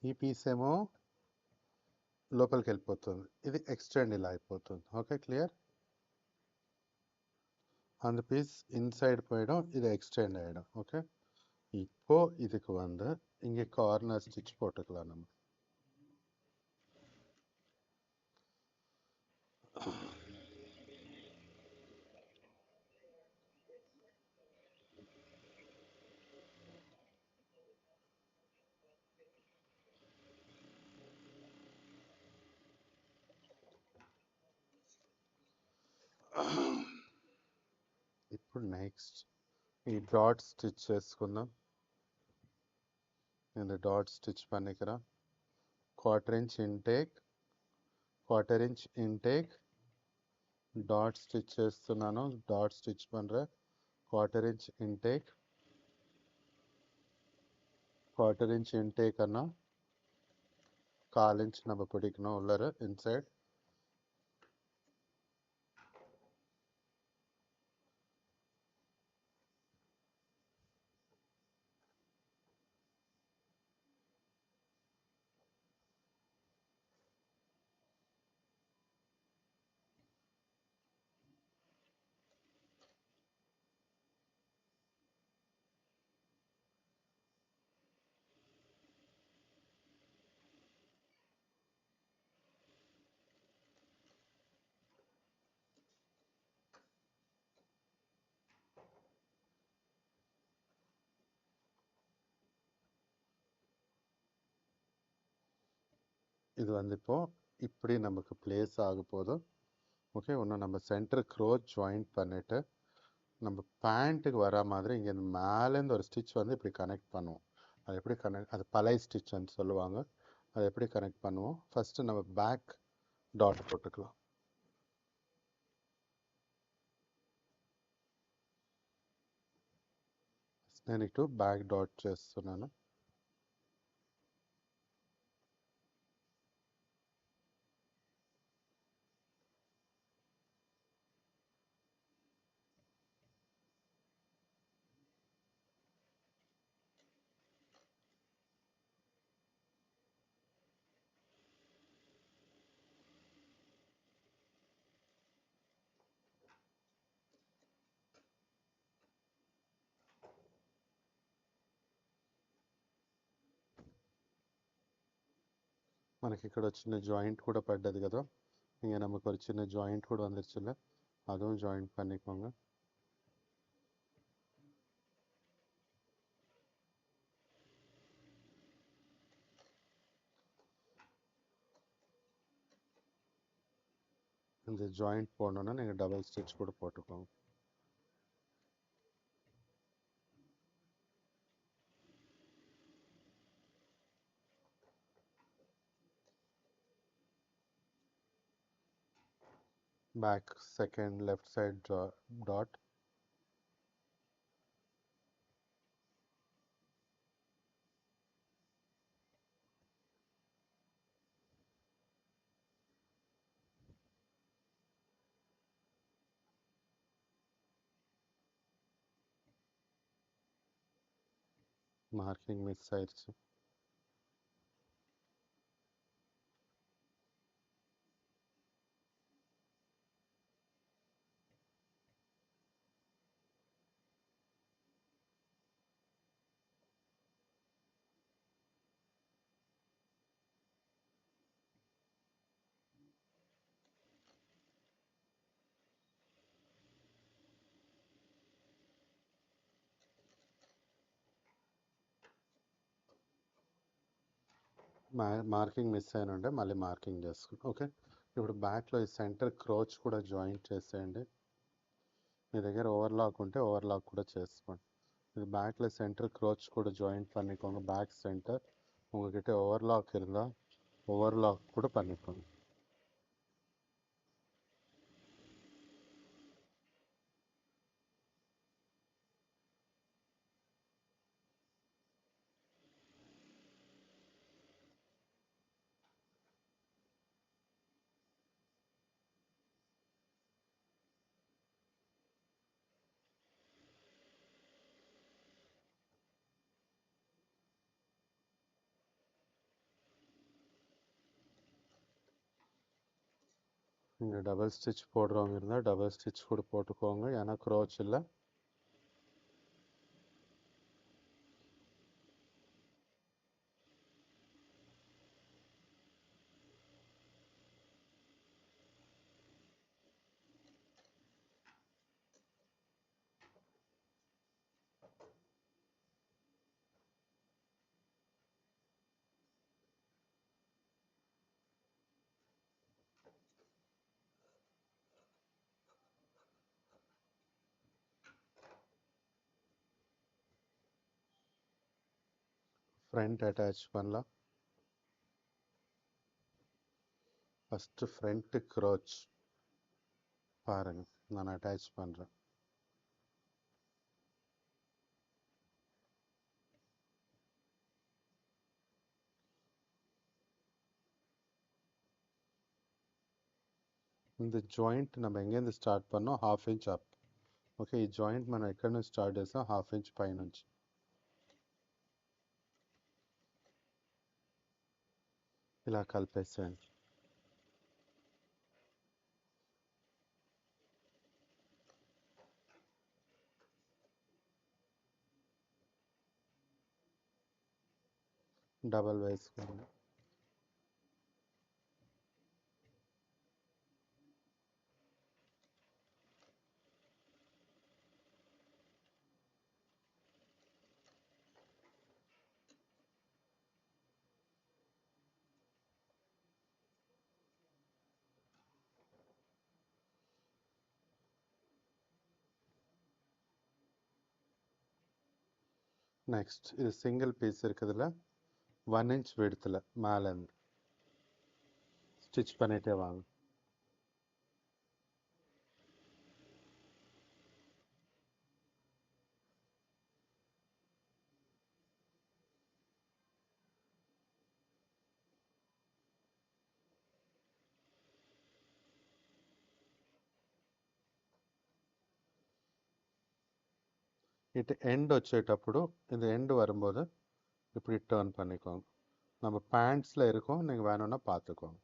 ఈ పీస్ ఏమో లోపలికి వెళ్ళిపోతుంది, ఇది ఎక్స్టెండ్ ఇలా అయిపోతుంది. Okay, clear. அந்த பீஸ் இன்சைடு போயிடும், இது எக்ஸ்டெண்ட் ஆகிடும். ஓகே, இப்போ இதுக்கு வந்து இங்கே கார்னர் ஸ்டிச் போட்டுக்கலாம் நம்ம. ఇప్పుడు నెక్స్ట్ ఈ డాట్ స్టిచ్ చేసుకుందాం. నేను డాట్ స్టిచ్ பண்ணிக்கிறேன். Quarter inch intake dot stitch చేస్తున్నాను. డాట్ స్టిచ్ பண்ணுறேன். క్వార్టర్ ఇంచ్ ఇంటేక్ அண்ணா 1/4 இன்ச் நம்ம பிடிக்கணும் உள்ளர இன்சைட். இது வந்து இப்போ இப்படி நமக்கு பிளேஸ் ஆக போதும். ஓகே, ஒன்று நம்ம சென்டர் க்ரோச் ஜாயிண்ட் பண்ணிவிட்டு நம்ம பேண்ட்டுக்கு வர மாதிரி இங்கே மேலேருந்து ஒரு ஸ்டிச் வந்து இப்படி கனெக்ட் பண்ணுவோம். அது எப்படி கனெக்ட், அது பழைய ஸ்டிச்சுன்னு சொல்லுவாங்க. அதை எப்படி கனெக்ட் பண்ணுவோம்? ஃபஸ்ட்டு நம்ம பேக் டாட் போட்டுக்கலாம். నేను ఇటు బ్యాక్ డాట్ చేస్తున్నాను. మనకి ఇక్కడ చిన్న జాయింట్ కూడా పడ్డది కదా, இங்கே நமக்கு ஒரு சின்ன ஜாயிண்ட் கூட வந்துருச்சுல்ல, அதுவும் ஜாயிண்ட் பண்ணிக்கோங்க. இந்த ஜாயிண்ட் போடணுன்னா நீங்கள் டபுள் ஸ்டிச் கூட போட்டுக்கோங்க. back second left side dot. Marking miss ஆயிடுச்சு. మార్కింగ్ మిస్ అయినంటే మళ్ళీ మార్కింగ్ చేసుకోండి. ఓకే, ఇప్పుడు బ్యాక్లో ఈ సెంటర్ క్రోచ్ కూడా జాయింట్ చేసేయండి. మీ దగ్గర ఓవర్లాక్ ఉంటే ఓవర్లాక్ కూడా చేసుకోండి. இது பேக்கில் சென்டர் க்ரோச் கூட ஜாயின் பண்ணிக்கோங்க. பேக் சென்டர் உங்ககிட்ட ஓவர்லாக் இருந்தால் ஓவர்லாக் கூட பண்ணிக்கோங்க. இங்கே டபுள் ஸ்டிச் போடுறவங்க இருந்தால் டபுள் ஸ்டிச் கூட போட்டுக்கோங்க, ஏன்னா க்ரோச் இல்லை. ஃப்ரண்ட் அட்டாச் பண்ணலாம். ஃபஸ்ட்டு ஃப்ரண்ட்டு க்ரோச் பாருங்கள், நான் அட்டாச் பண்ணுறேன். இந்த జాయింట్ நம்ம எங்கேருந்து స్టార్ట్ பண்ணோம், 1/2 ఇంచ్ అప్. ఓకే, ఈ జాయింట్ మనం ఎక్కడి నుంచి స్టార్ట్ చేస్తాం, 1/2 ఇంచ్ పైనుంచి ఇలా కలిపేసేయండి. డబల్ వేసుకోండి. நெக்ஸ்ட் இது சிங்கிள் பீஸ் இருக்குதுல்ல, 1 inch விடத்தில் மேலேருந்து ஸ்டிச் பண்ணிகிட்டே வாங்க. ఇటు ఎండ్ వచ్చేటప్పుడు இது ఎండ్ வரும்போது இப்படி டேர்ன் பண்ணிக்கோங்க. நம்ம பேண்ட்ஸில் இருக்கும், நீங்கள் வேணும்னா பார்த்துக்கோங்க.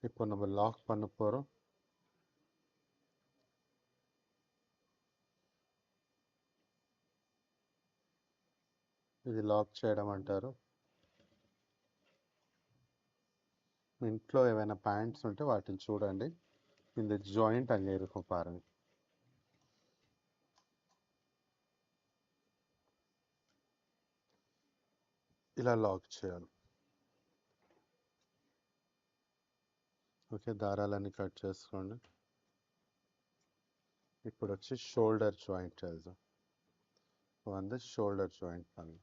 இப்போ நம்ம லாக் பண்ண போகிறோம். ఇది లాక్ చేయడం అంటారు. మీ ఇంట్లో ఏమైనా ప్యాంట్స్ ఉంటే వాటిని చూడండి, இந்த జాయింట్ அங்கே இருக்கும் பாருங்க. ఇలా లాక్ చేయాలి. ఓకే, దారాలన్నీ కట్ చేసుకోండి. ఇప్పుడు వచ్చి షోల్డర్ జాయింట్ చేద్దాం. வந்து ஷோல்டர் ஜாயிண்ட் பண்ணு.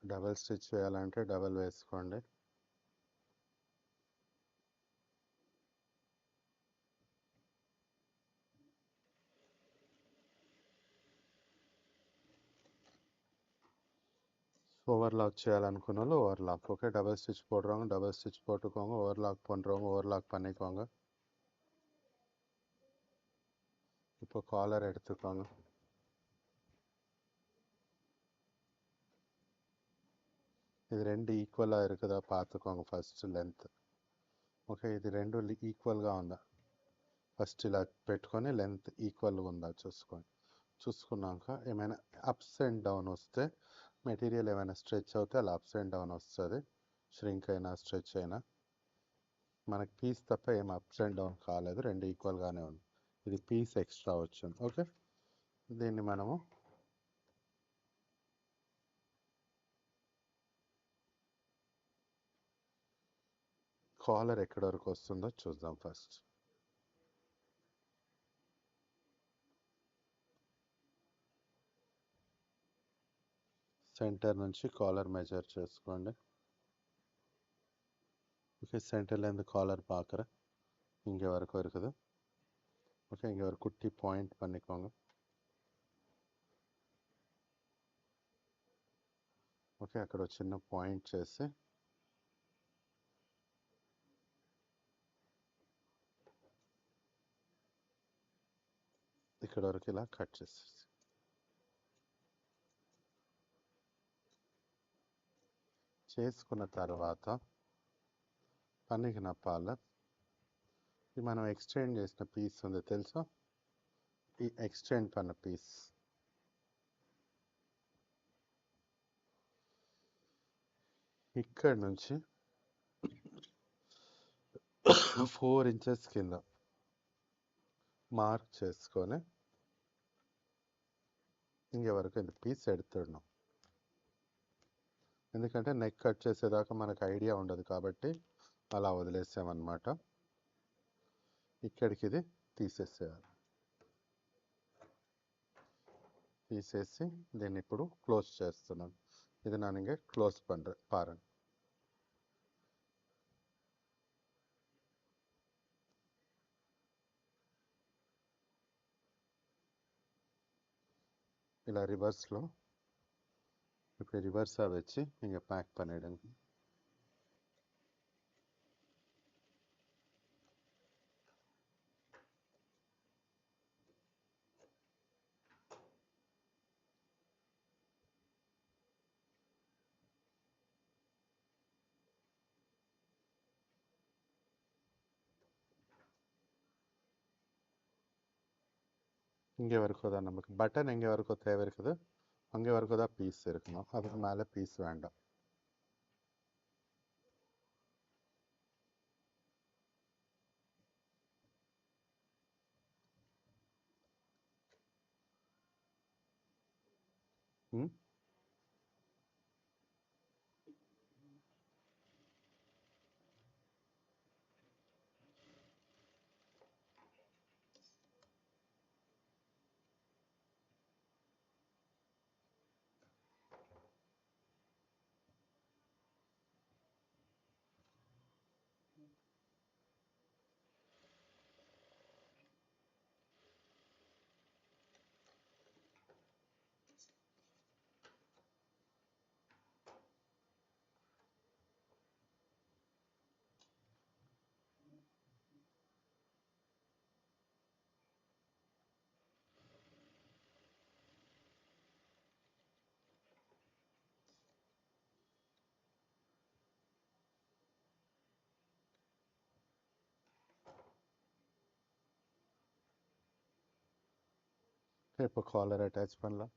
డబల్ స్టిచ్ చేయాలంటే డబల్ వేసుకోండి. ஓவர்லாக் చేయాలనుకున్న వాళ్ళు ஓவர்லாக். ஓகே, டபுள் ஸ்டிச் போடுறவங்க டபுள் ஸ்டிச் போட்டுக்கோங்க, ஓவர்லாக் பண்ணுறவங்க ஓவர்லாக் பண்ணிக்கோங்க. இப்போ காலர் எடுத்துக்கோங்க. ఇది రెండు ఈక్వల్గా இருக்குதா பார்த்துக்கோங்க ఫస్ట్ లెంత్. ఓకే, ఇది రెండు ఈక్వల్గా ఉందా ఫస్ట్ ఇలా పెట్టుకొని లెంత్ ఈక్వల్గా ఉందా చూసుకోండి. చూసుకున్నాక ఏమైనా అప్స్ అండ్ డౌన్ వస్తే మెటీరియల్ ఏమైనా స్ట్రెచ్ అవుతే అలా అప్స్ అండ్ డౌన్ వస్తుంది, ష్రింక్ అయినా స్ట్రెచ్ అయినా. మనకి పీస్ తప్ప ఏం అప్స్ అండ్ డౌన్ కాలేదు, రెండు ఈక్వల్గానే ఉంది. ఇది పీస్ ఎక్స్ట్రా వచ్చింది. ఓకే, దీన్ని మనము కాలర్ ఎక్కడి వరకు వస్తుందో చూద్దాం ఫస్ట్. సెంటర్ నుంచి కాలర్ మెజర్ చేసుకోండి. ஓகே, சென்டர்லேருந்து காலர் பார்க்குறேன், இங்கே வரைக்கும் இருக்குது. ஓகே, இங்கே ஒரு குட்டி பாயிண்ட் பண்ணிக்கோங்க. ఓకే, అక్కడ ఒక చిన్న పాయింట్ చేసి ఇక్కడ వరకు ఇలా కట్ చేసేసి చేసుకున్న తర్వాత పనికి నప్పాల. ఇది మనం ఎక్స్టెండ్ చేసిన పీస్ ఉంది తెలుసా, ఈ ఎక్స్టెండ్ పన్న పీస్ ఇక్కడ నుంచి 4 ఇంచెస్ కింద మార్క్ చేసుకొని ఇంకే వరకు ఇది పీస్ ఎడుతున్నాం. ఎందుకంటే నెక్ కట్ చేసేదాకా మనకు ఐడియా ఉండదు కాబట్టి అలా వదిలేసామన్నమాట. ఇక్కడికి ఇది తీసేసేయాలి. తీసేసి దీన్ని ఇప్పుడు క్లోజ్ చేస్తున్నాను. ఇది నానింగే క్లోజ్ పారండి. ఇలా రివర్స్లో ఇప్పుడు రివర్ஸாக வச்சு நீங்கள் பேக் பண்ணிடுங்க. இங்கே வரைக்கும் தான் நமக்கு பட்டன் எங்கே வரைக்கும் தேவை இருக்குது, அங்கே வரைக்கும் தான் பீஸ் இருக்கணும், அதுக்கு மேலே பீஸ் வேண்டாம். ம் இப்போ காலர் அட்டாச் பண்ணலாம்.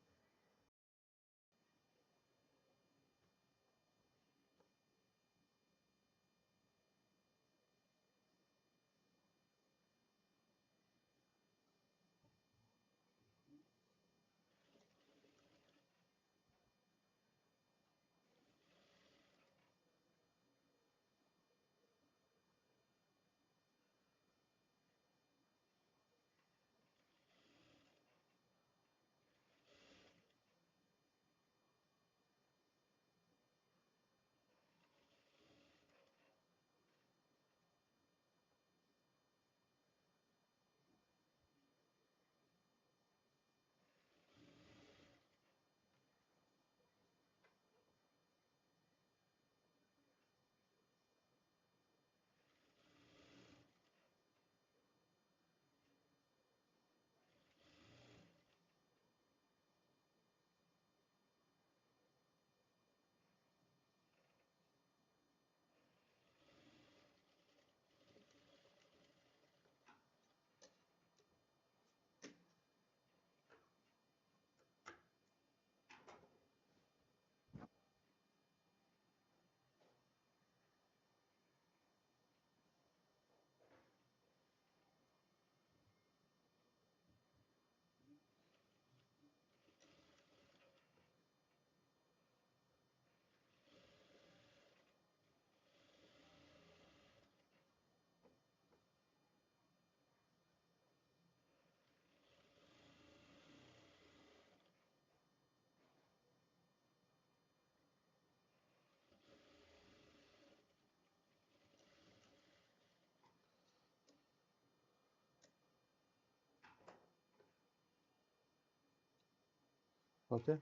ஓகே,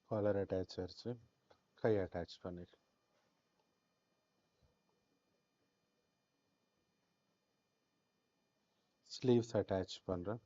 காலர் அட்டாச் ஆயிடுச்சு, கை அட்டாச் பண்ணிடு. ஸ்லீவ்ஸ் அட்டாச் பண்ணுறேன்.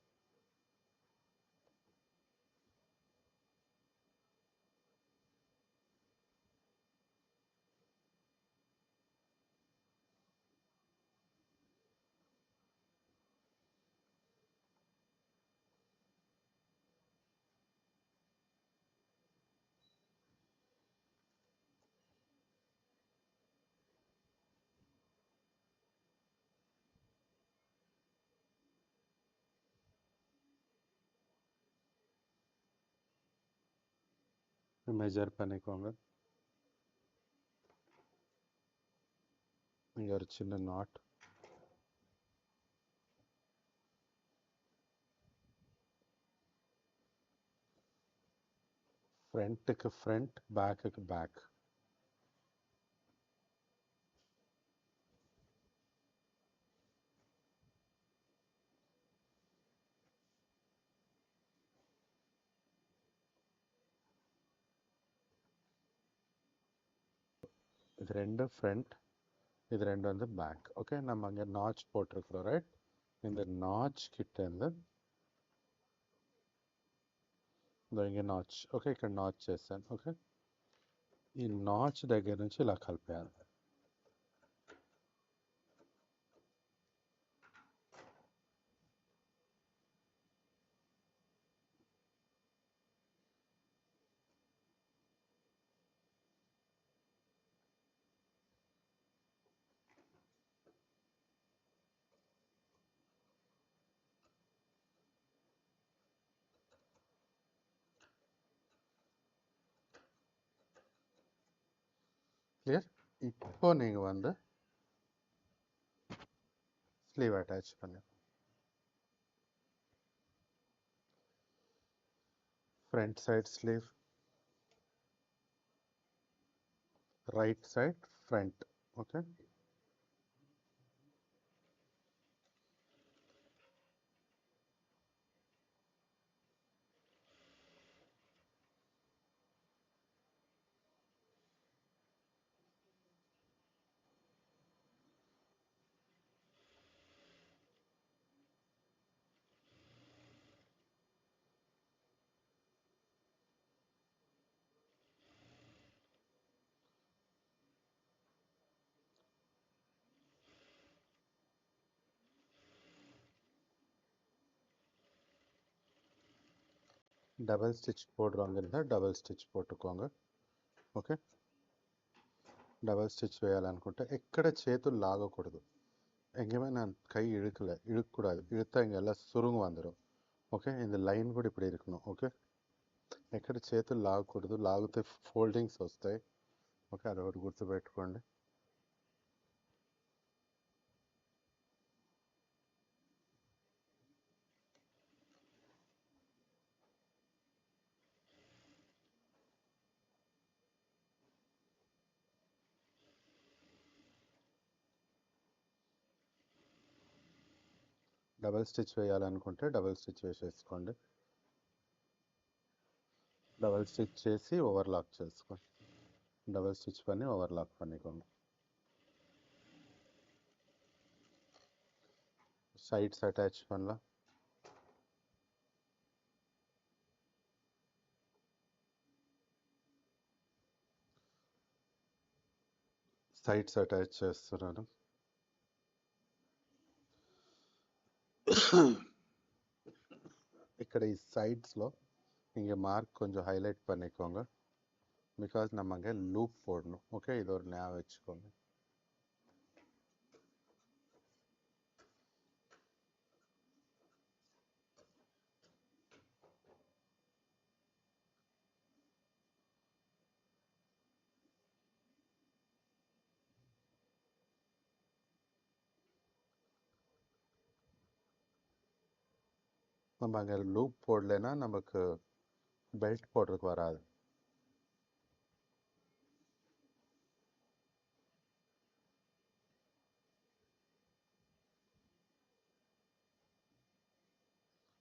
மெஜர் பண்ணிக்கோங்க. இங்கே ஒரு சின்ன நாட். ஃப்ரண்ட்டுக்கு ஃப்ரண்ட், பேக்குக்கு பேக். இது ரெண்டு ஃப்ரண்ட், இது ரெண்டு வந்து பேக். ஓகே, நம்ம அங்கே நாச் போட்டிருக்கிறோம் ரைட். இந்த నాచ్ కింద ఇంకే నాచ్. ఓకే, ఇక్కడ నాచ్ చేస్తాను. ఓకే, ఈ నాచ్ దగ్గర నుంచి ఇలా కలిపేయాలి. கிளியர்? இப்போ நீங்கள் வந்து ஸ்லீவ் அட்டாச் பண்ணு. Front side sleeve, right side front. Okay, double stitch పోடுறவங்க இருந்தால் డబల్ స్టిచ్ పోట్టుకోంగ. ఓకే, డబల్ స్టిచ్ వేయాలనుకుంటే ఎక్కడ చేతులు లాగకూడదు. எங்கேயுமே நான் கை இழுக்கக்கூடாது. இழுத்தா இங்கே எல்லாம் சுருங்கு வந்துடும். ఓకే, இந்த లైన్ కూడా ఇప్పుడు இருக்கணும். ఓకే, ఎక్కడ చేతులు లాగకూడదు, లాగితే ఫోల్డింగ్స్ వస్తాయి. ఓకే, అది ఒకటి గుర్తుపెట్టుకోండి. డబల్ స్టిచ్ వేయాలనుకుంటే డబల్ స్టిచ్ వేసేసుకోండి. డబల్ స్టిచ్ చేసి ఓవర్లాక్ చేసుకోండి. డబల్ స్టిచ్ பண்ணி ஓவர்லாக் பண்ணிக்கோங்க. சைட்ஸ் அட்டாச் பண்ணலாம். సైడ్స్ అటాచ్ చేస్తున్నాను. ఇక్కడ ఈ சைட்ஸில் இங்கே மார்க் கொஞ்சம் ஹைலைட் பண்ணிக்கோங்க. பிகாஸ் நம்ம அங்கே லூப் போடணும். ஓகே, இது ஒரு ஞாபகம் வச்சுக்கோங்க. நம்ம அங்கே லூப் போடலைன்னா நமக்கு பெல்ட் போடுறதுக்கு வராது.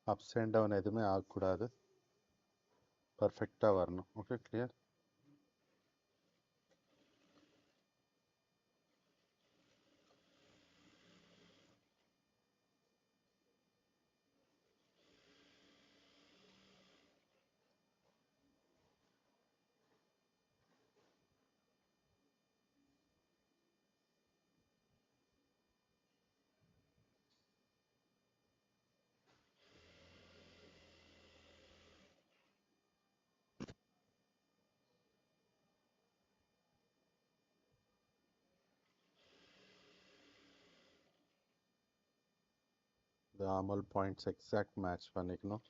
அப்ஸ் அண்ட் டவுன் எதுவுமே ஆகக்கூடாது, பர்ஃபெக்டாக வரணும். Okay, clear. இந்த ஆமல் பாயிண்ட்ஸ் எக்ஸாக்ட் மேட்ச் பண்ணிக்கணும்.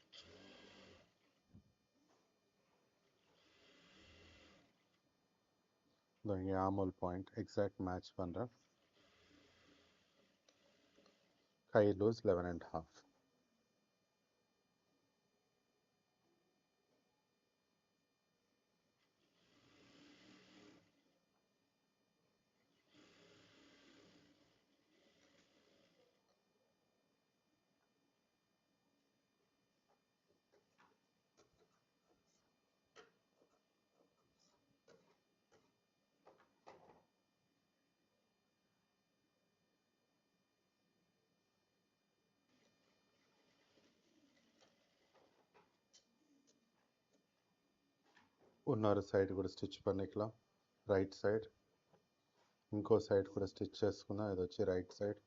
இங்கே ஆமல் பாயிண்ட் எக்ஸாக்ட் மேட்ச் பண்ணுறேன். கை லூஸ் 11.5. இன்னொரு సైడ్ కూడా స్టిచ్ பண்ணிக்கலாம். రైట్ సైడ్ ఇంకో సైడ్ కూడా స్టిచ్ చేసుకుందాం. ఇది వచ్చి రైట్ సైడ్.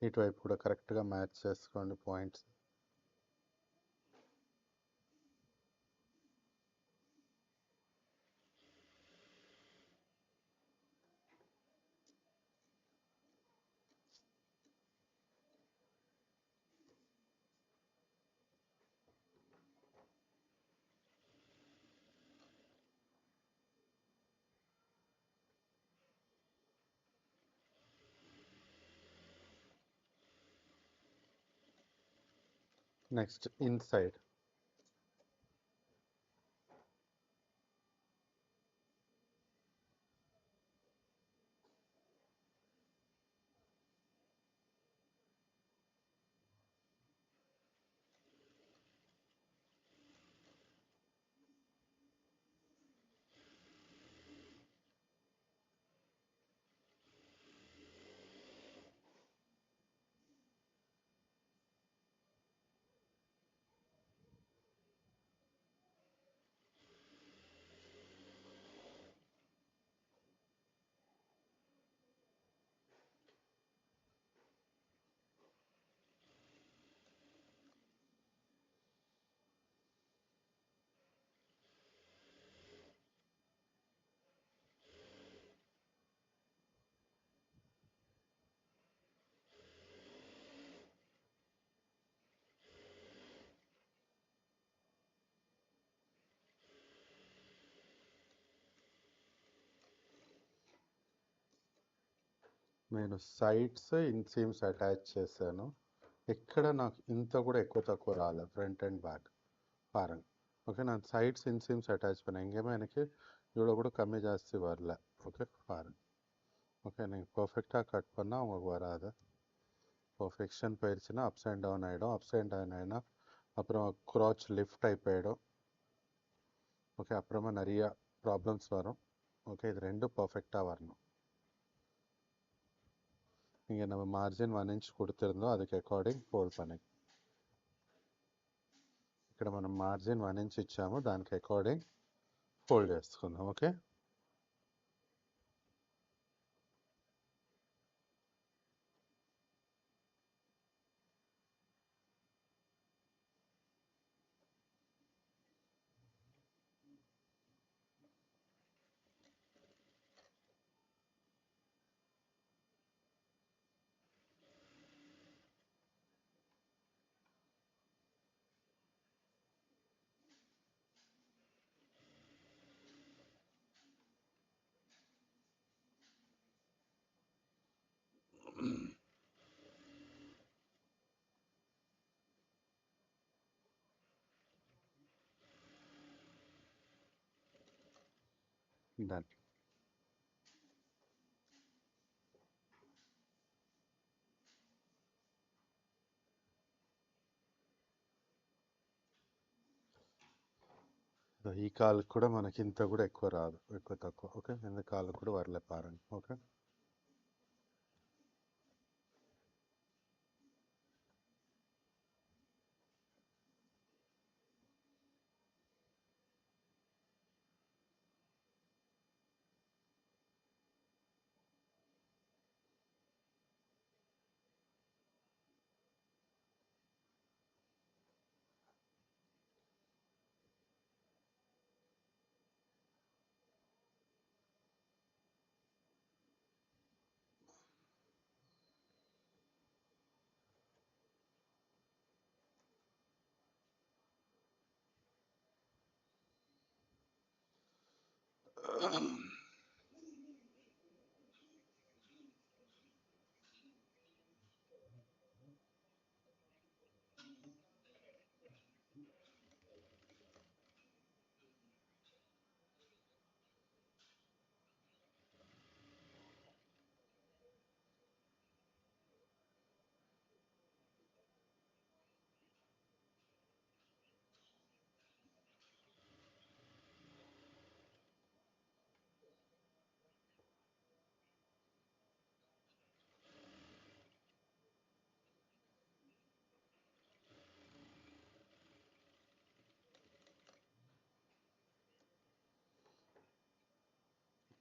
ఇటువైపు కూడా కరెక్ట్గా మ్యాచ్ చేసుకోండి పాయింట్స్. Next inside. నేను సైడ్స్ ఇన్సీమ్స్ అటాచ్ చేశాను. ఎక్కడ నాకు ఇంత కూడా ఎక్కువ తక్కువ రాలేదు, ಫ್ರಂಟ್ ಆ್ಯಂಡ್ ಬ್ಯಾಕ್ பாருங்க. ஓகே, நான் சைட்ஸ் இன்சீம்ஸ் அட்டாச் பண்ணேன். எங்கேயுமே எனக்கு இவ்வளோ கூட கம்மி ஜாஸ்தி வரல. ஓகே பாருங்க. ஓகே, நீங்கள் பர்ஃபெக்டாக கட் பண்ணால் உங்களுக்கு வராது. பர்ஃபெக்ஷன் போயிடுச்சுன்னா அப்ஸ் அண்ட் டவுன் ஆகிடும். அப்ஸ் அண்ட் டவுன் ஆகினா அப்புறம் க்ராச் லிஃப்ட் டைப் ஆகிடும். ஓகே, அப்புறமா நிறையா ப்ராப்ளம்ஸ் வரும். ஓகே, இது ரெண்டும் பர்ஃபெக்டாக வரணும். இங்கே நம்ம మార్జిన్ 1 ఇంచ్ கொடுத்துருந்தோம், அதுக்கு అకార్డింగ్ ఫోల్డ్ பண்ணி. ఇక్కడ మనం మార్జిన్ 1 ఇంచ్ ఇచ్చాము, దానికి అకార్డింగ్ ఫోల్డ్ చేసుకుందాం. Okay, done. ఈ కాలుకి కూడా మనకి ఇంత కూడా ఎక్కువ రాదు, ఎక్కువ తక్కువ. ఓకే, ఇంత కాలు కూడా వరలే పారండి. ఓకే,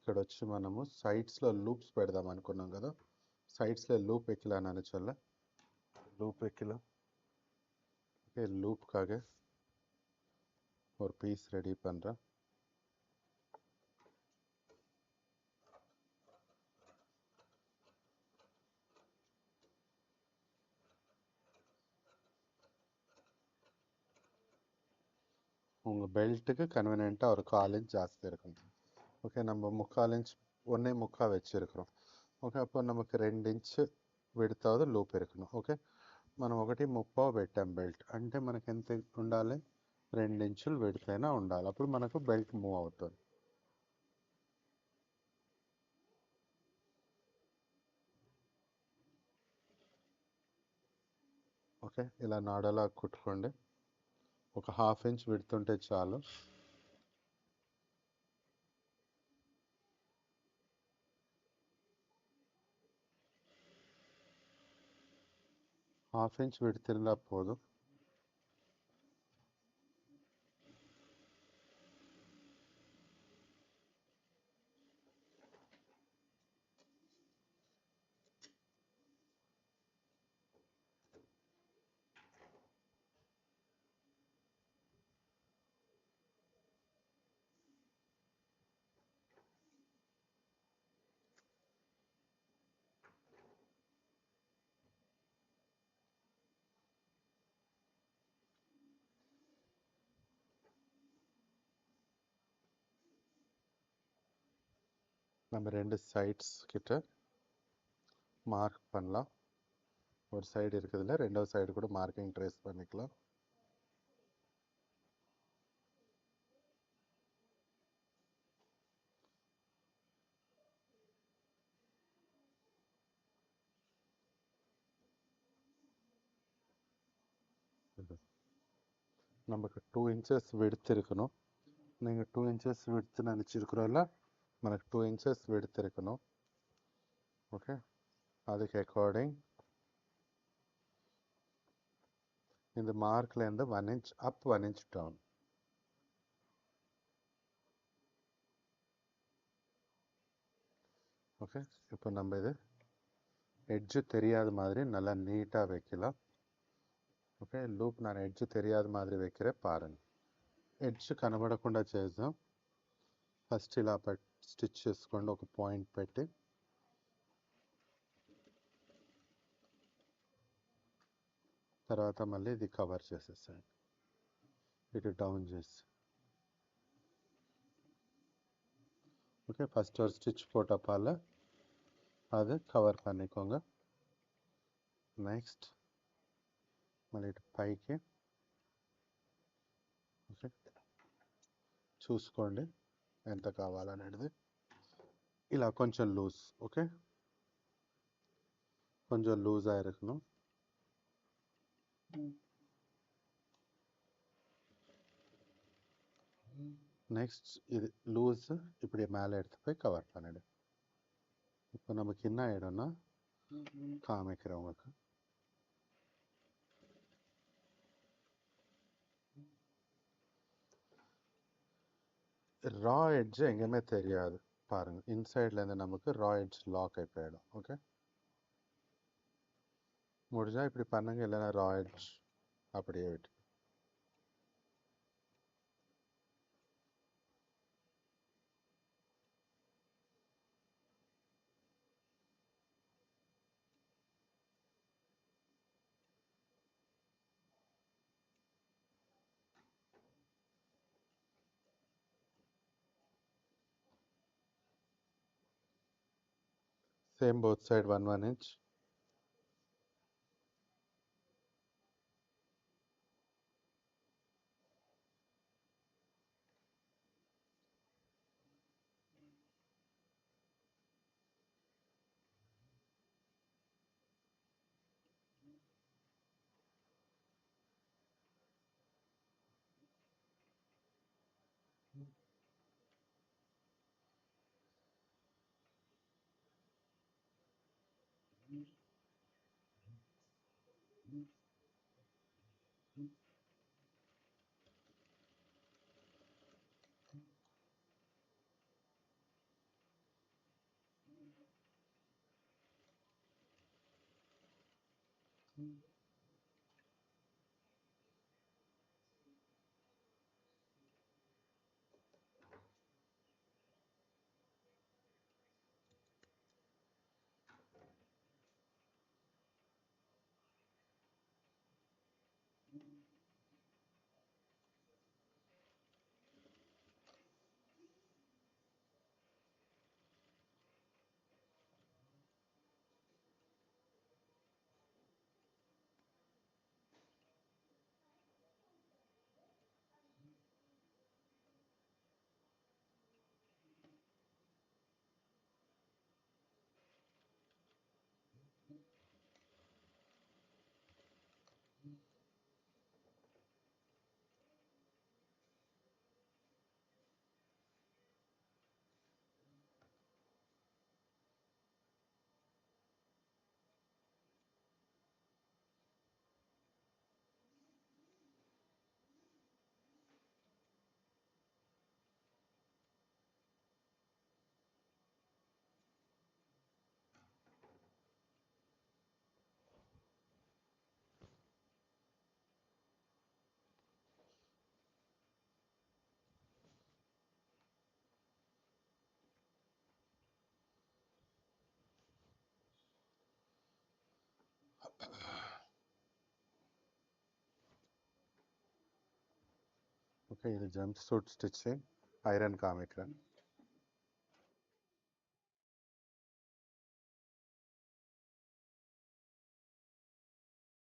ఇక్కడ వచ్చి మనము సైడ్స్లో లూప్స్ పెడదాం అనుకున్నాం కదా. సైడ్స్లో లూप एकिला आना चला, लूप एकिला. ओके, लूप का आगे और पीस रेडी बन रहा. உங்கள் பெல்ட்டுக்கு கன்வீனியண்ட்டாக ஒரு 1/4 இன்ச் ஜாஸ்தி இருக்கணும். ஓகே, நம்ம 3/4 இன்ச் 1.25 வச்சுருக்கிறோம். ఓకే, అప్పుడు நமக்கு 2 ఇంచ్ విడతాவது లూప్ இருக்கணும். ఓకే, మనం 1.30 పెట్టాం బెల్ట్ అంటే మనకి ఎంత ఉండాలి, 2 ఇంచులు విడతైనా ఉండాలి. అప్పుడు మనకు బెల్ట్ మూవ్ అవుతుంది. ఓకే, ఇలా నాడలా కుట్టుకోండి. ఒక 1/2 ఇంచ్ విడుతుంటే చాలు. హాఫ్ ఇంచ్ విడుతున్నా పోదు. நம்ம 2 சைட்ஸ் கிட்ட மார்க் பண்ணலாம். ஒரு சைடு இருக்குதுல்ல, ரெண்டாவது சைடு கூட மார்க்கிங் ட்ரேஸ் பண்ணிக்கலாம். நமக்கு 2 ఇంచెస్ విడ్త్ இருக்கணும். நீங்கள் 2 ఇంచెస్ విడ్త్ நினச்சிருக்கிறோம்ல, మనకు 2 ఇంచెస్ విడ్త్ இருக்கணும். ஓகே, அதுக்கு அக்கார்டிங் இந்த மார்க்லேருந்து 1 inch up 1 inch down. Okay, இப்போ நம்ம இது எட்ஜு தெரியாத மாதிரி நல்லா நீட்டாக வைக்கலாம். ఓకే, లూప్ నా ఎడ్జ్ తెలియదు మాదిరి వెక్కిరే పారండి. ఎడ్జ్ కనబడకుండా చేద్దాం. ఫస్ట్ ఇలా స్టిచ్ చేసుకోండి, ఒక పాయింట్ పెట్టి. తర్వాత మళ్ళీ ఇది కవర్ చేసేసాను, ఇటు డౌన్ చేసి. ஓகே, ஃபஸ்ட் ஒரு ஸ்டிச் போட்டப்பால் அது கவர் பண்ணிக்கோங்க. నెక్స్ట్ మళ్ళీ ఇటు పైకి. ఓకే, చూసుకోండి ఎంత కావాలనేది. ఇలా కొంచెం లూజ్, ఓకే, కొంచెం లూజ్ ఆயிருக்கணும். நெக்ஸ்ட் இது லூஸ் இப்படி மேலே எடுத்து போய் கவர் பண்ணிடு. இப்போ நமக்கு என்ன ஆகிடும்னா காமிக்கிறேன் உங்களுக்கு. ரா எட்ஜ் எங்கேயுமே தெரியாது பாருங்கள். இன்சைட்லேருந்து நமக்கு ரா எட்ஜ் லாக் ஆகி போயிடும். ஓகே, முடிஞ்சால் இப்படி பண்ணுங்க, இல்லைன்னா ரா எட்ஜ் அப்படியே விட்டு. Same both side 1 inch. Okay, இது ஜம்ப் சூட் ஸ்டிச்சிங் ஐரன் காமிக்கிறேன்.